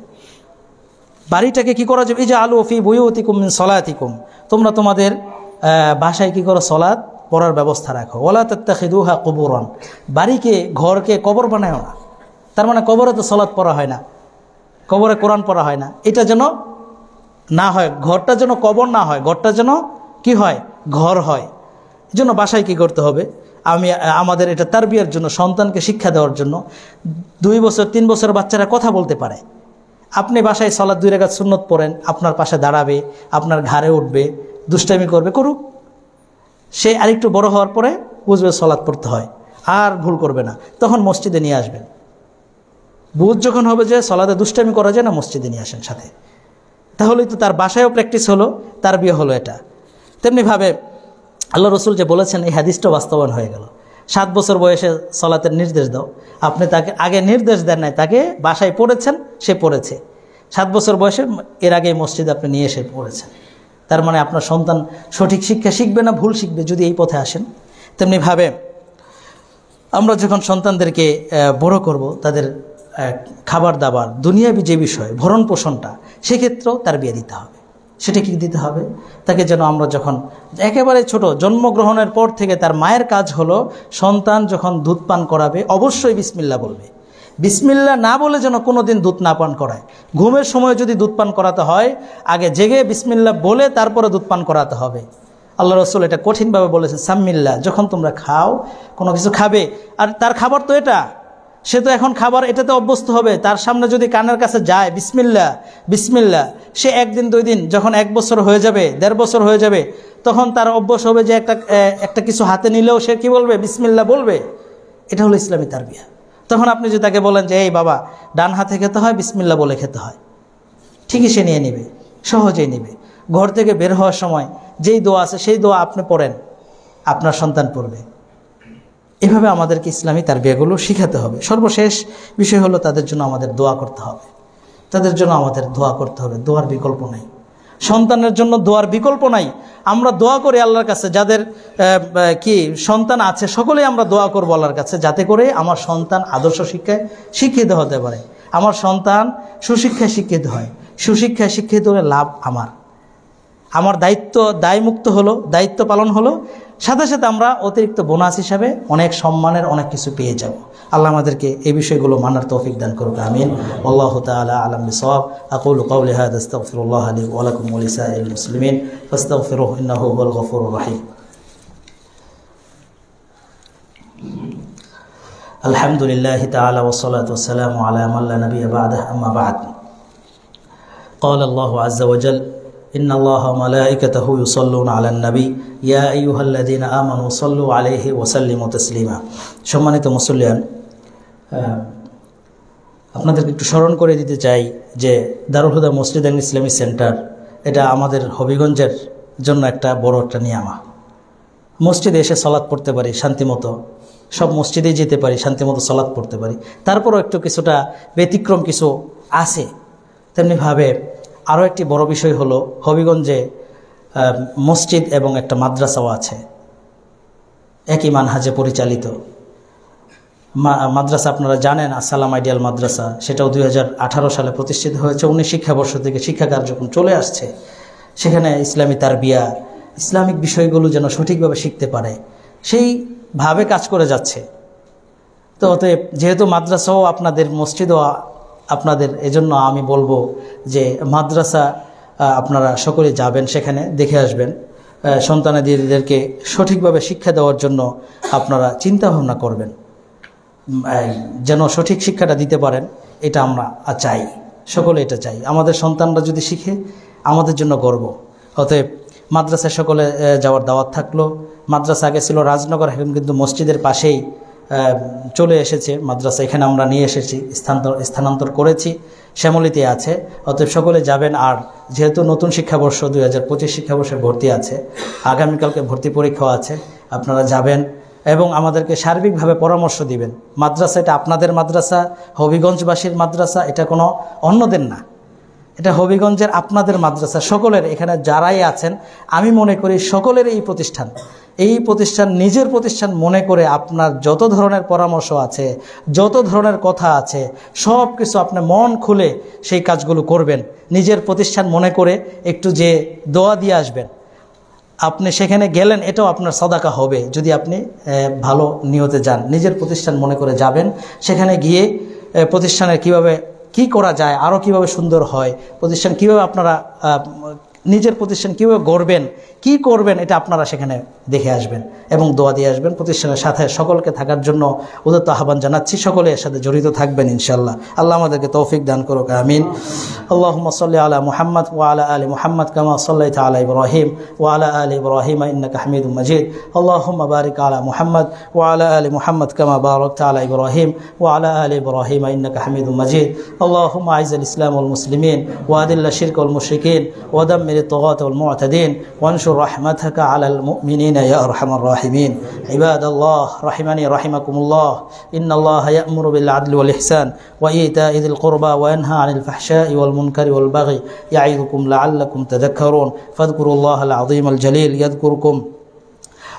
বাড়িটাকে কি করা যাবে, ইজআলু ফি বুয়ুতিকুম মিন সালাতিকুম, তোমরা তোমাদের বাসায় কি করো, সালাত পড়ার ব্যবস্থা রাখো। ওয়ালা তাত্তাখিদুহা কুবুরান, বাড়িকে ঘরকে কবর বানায় না। তার মানে কবরে তো সালাত পড়া হয় না, কবরে কোরআন পড়া হয় না, এটা যেন না হয়, ঘরটা যেন কবর না হয়, ঘরটা যেন কি হয়, ঘর হয়। এই জন্য বাসায় কি করতে হবে, আমাদের এটা তারবিয়ার জন্য, সন্তানকে শিক্ষা দেওয়ার জন্য। 2 বছর 3 বছর বাচ্চারা কথা বলতে পারে, আপনি বাসায় সালাত 2 রাকাত সুন্নত পড়েন, আপনার পাশে দাঁড়াবে, আপনার ঘাড়ে উঠবে, দুষ্টামি করবে, করুক। সে আরেকটু বড় হওয়ার পরে বুঝবে সালাত পড়তে হয়, আর ভুল করবে না, তখন মসজিদে নিয়ে আসবেন। বুঝ যখন হবে যে সালাতে দুষ্টামি করা যায় না, মসজিদে নিয়ে আসেন সাথে, তাহলেই তো তার বাসায়ও প্র্যাকটিস হলো, তার বিয়ে হলো। এটা তেমনিভাবে আল্লাহ রসুল যে বলেছেন, এই হাদিসটা বাস্তবায়ন হয়ে গেল। 7 বছর বয়সে সালাতের নির্দেশ দাও, আপনি তাকে আগে নির্দেশ দেন নাই, তাকে বাসায় পড়েছেন, সে পড়েছে। 7 বছর বয়সে এর আগে মসজিদে আপনি নিয়ে এসে পড়েছেন। তার মানে আপনার সন্তান সঠিক শিক্ষা শিখবে না, ভুল শিখবে যদি এই পথে আসেন। তেমনিভাবে আমরা যখন সন্তানদেরকে বড় করব, তাদের খাবার দাবার, দুনিয়াবি যে বিষয়, ভরণ পোষণটা, সেক্ষেত্রেও তার বিয়ে দিতে হবে। সেটা কি দিতে হবে, তাকে যেন আমরা যখন একেবারে ছোট, জন্মগ্রহণের পর থেকে তার মায়ের কাজ হলো, সন্তান যখন দুধ পান করাবে অবশ্যই বিসমিল্লাহ বলবে। বিসমিল্লাহ না বলে যেন কোনো দিন দুধ না পান করায়। ঘুমের সময় যদি দুধ পান করাতে হয়, আগে জেগে বিসমিল্লাহ বলে তারপরে দুধ পান করাতে হবে। আল্লাহ রসুল এটা কঠিনভাবে বলেছেন, সাম্মিল্লাহ, যখন তোমরা খাও, কোনো কিছু খাবে, আর তার খাবার তো এটা, সে তো এখন খাবার এটাতে অভ্যস্ত হবে, তার সামনে যদি কানের কাছে যায় বিসমিল্লাহ বিসমিল্লাহ, সে 1 দিন 2 দিন, যখন 1 বছর হয়ে যাবে, 1.5 বছর হয়ে যাবে, তখন তার অভ্যাস হবে যে একটা কিছু হাতে নিলেও সে কি বলবে, বিসমিল্লাহ বলবে। এটা হলো ইসলামী তারবিয়া। তখন আপনি যদি তাকে বলেন যে এই বাবা, ডান হাতে খেতে হয়, বিসমিল্লাহ বলে খেতে হয়, ঠিকই সে নিয়ে নেবে, সহজেই নেবে। ঘর থেকে বের হওয়ার সময় যেই দোয়া আছে সেই দোয়া আপনি পড়েন, আপনার সন্তান পড়বে। এভাবে আমাদেরকে ইসলামী তারবিয়াগুলো শিখাতে হবে। সর্বশেষ বিষয় হলো, তাদের জন্য আমাদের দোয়া করতে হবে, তাদের জন্য আমাদের দোয়া করতে হবে। দোয়ার বিকল্প নাই, সন্তানের জন্য দোয়ার বিকল্প নাই। আমরা দোয়া করি আল্লাহর কাছে, যাদের কি সন্তান আছে সকলেই আমরা দোয়া করবো আল্লাহর কাছে, যাতে করে আমার সন্তান আদর্শ শিক্ষায় শিক্ষিত হতে পারে, আমার সন্তান সুশিক্ষায় শিক্ষিত হয়। সুশিক্ষায় শিক্ষিত হলে লাভ আমার দায়মুক্ত হলো, দায়িত্ব পালন হলো, সাথে সাথে আমরা অতিরিক্ত বোনাস হিসাবে অনেক সম্মানের অনেক কিছু পেয়ে যাব। আল্লাহ আমাদেরকে এই বিষয়গুলো মানার তৌফিক দান করুক, আমিন। আল্লাহু তাআলা আ'লাম বিসওয়াব। আকুলু কাওলি হাযা আস্তাগফিরুল্লাহ লি ওয়া লাকুম ওয়া লিসাইরিল মুসলিমিন ফাস্তাগফিরুহু ইন্নাহু হুয়াল গফুরুর রহিম। আলহামদুলিল্লাহি তাআলা ওয়া সলাতু ওয়া সালামু আলা মান লা নাবিয়্যা বা'দাহু, আম্মা বা'দ। قال الله عز وجل إن الله وملائكته يصلون على النبي يا أيها الذين آمنوا صلوا عليه وسلموا تسليما। সম্মানিত মুসল্লিয়ান, আপনাদেরকে একটু স্মরণ করে দিতে চাই যে দারুল হুদা মসজিদ এন্ড ইসলামী সেন্টার, এটা আমাদের হবিগঞ্জের জন্য একটা বড় একটা নিয়ামা। মসজিদে এসে সালাত পড়তে পারি শান্তিমতো, সব মসজিদেই যেতে পারি, শান্তিমতো সালাত পড়তে পারি। তারপরও একটু কিছুটা ব্যতিক্রম কিছু আছে। তেমনিভাবে আরও একটি বড় বিষয় হলো, হবিগঞ্জে মসজিদ এবং একটা মাদ্রাসাও আছে, একই মানহাজে পরিচালিত মাদ্রাসা। আপনারা জানেন আসসালাম আইডিয়াল মাদ্রাসা, সেটাও 2018 সালে প্রতিষ্ঠিত হয়েছে। 19 শিক্ষাবর্ষ থেকে শিক্ষা কার্যক্রম চলে আসছে। সেখানে ইসলামী তারবিয়া, ইসলামিক বিষয়গুলো যেন সঠিকভাবে শিখতে পারে, সেইভাবে কাজ করে যাচ্ছে। তো অতএব যেহেতু মাদ্রাসাও আপনাদের, মসজিদও আপনাদের, এজন্য আমি বলবো যে মাদ্রাসা আপনারা সকলে যাবেন, সেখানে দেখে আসবেন। সন্তানাদিদেরকে সঠিকভাবে শিক্ষা দেওয়ার জন্য আপনারা চিন্তা ভাবনা করবেন, যেন সঠিক শিক্ষাটা দিতে পারেন। এটা আমরা চাই, সকলে এটা চাই। আমাদের সন্তানরা যদি শিখে আমাদের জন্য গর্ব। অতএব মাদ্রাসায় সকলে যাওয়ার দাওয়াত থাকলো। মাদ্রাসা আগে ছিল রাজনগর, এখন কিন্তু মসজিদের পাশেই চলে এসেছে মাদ্রাসা, এখানে আমরা নিয়ে এসেছি, স্থানান্তর করেছি, শ্যামলীতে আছে। অতএব সকলে যাবেন। আর যেহেতু নতুন শিক্ষাবর্ষ 2025 শিক্ষাবর্ষে ভর্তি আছে, আগামীকালকে ভর্তি পরীক্ষাও আছে, আপনারা যাবেন, এবং আমাদেরকে সার্বিকভাবে পরামর্শ দিবেন। মাদ্রাসা এটা আপনাদের মাদ্রাসা, হবিগঞ্জবাসীর মাদ্রাসা, এটা কোনো অন্যদের না, এটা হবিগঞ্জের আপনাদের মাদ্রাসা, সকলের। এখানে যারাই আছেন আমি মনে করি সকলের এই প্রতিষ্ঠান নিজের প্রতিষ্ঠান মনে করে আপনার যত ধরনের পরামর্শ আছে, যত ধরনের কথা আছে, সব কিছু আপনি মন খুলে সেই কাজগুলো করবেন। নিজের প্রতিষ্ঠান মনে করে একটু যে দোয়া দিয়ে আসবেন, আপনি সেখানে গেলেন, এটাও আপনার সাদাকা হবে যদি আপনি ভালো নিয়তে যান। নিজের প্রতিষ্ঠান মনে করে যাবেন, সেখানে গিয়ে প্রতিষ্ঠানের কি করা যায়, আরও কিভাবে সুন্দর হয়, প্রতিষ্ঠান কিভাবে আপনারা নিজের প্রতিষ্ঠান কীভাবে গড়বেন, কি করবেন, এটা আপনারা সেখানে দেখে আসবেন এবং দোয়া দিয়ে আসবেন। প্রতিষ্ঠানের সাথে সকলকে থাকার জন্য উদাত্ত আহ্বান জানাচ্ছি, সকলে এর সাথে জড়িত থাকবেন ইনশাআল্লাহ। আল্লাহ আমাদেরকে তৌফিক দান করুক, আমিন। আল্লাহুম্মা সাল্লি আলা মুহাম্মদ ওয়া আলা আলি মুহাম্মদ কামা সাল্লাইতা আলা ইব্রাহিম ওয়া আলা আলি ইব্রাহিম ইন্নাকা হামিদুম মাজিদ। আল্লাহুম্মা বারিক আলা মুহাম্মদ ওয়া আলা আলি মুহাম্মদ কামা বারাকতা আলা ইব্রাহিম ওয়া আলা আলি ইব্রাহিম ইন্নাকা হামিদুম মাজিদ। আল্লাহুম্মা আইজিল ইসলাম ওয়াল মুসলিমিন ওয়া আদিল্লা শিরক ওয়াল মুশরিকিন ওয়া দাম্মির الطغاة والمعتدين وانشر رحمتك على المؤمنين يا أرحم الراحمين. عباد الله رحمني رحمكم الله، إن الله يأمر بالعدل والإحسان وإيتاء ذي القربى وينهى عن الفحشاء والمنكر والبغي يعظكم لعلكم تذكرون. فاذكروا الله العظيم الجليل يذكركم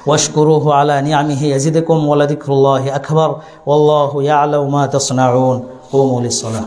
واشكروه على نعمه يزدكم ولذكر الله أكبر والله يعلم ما تصنعون. قوموا للصلاة.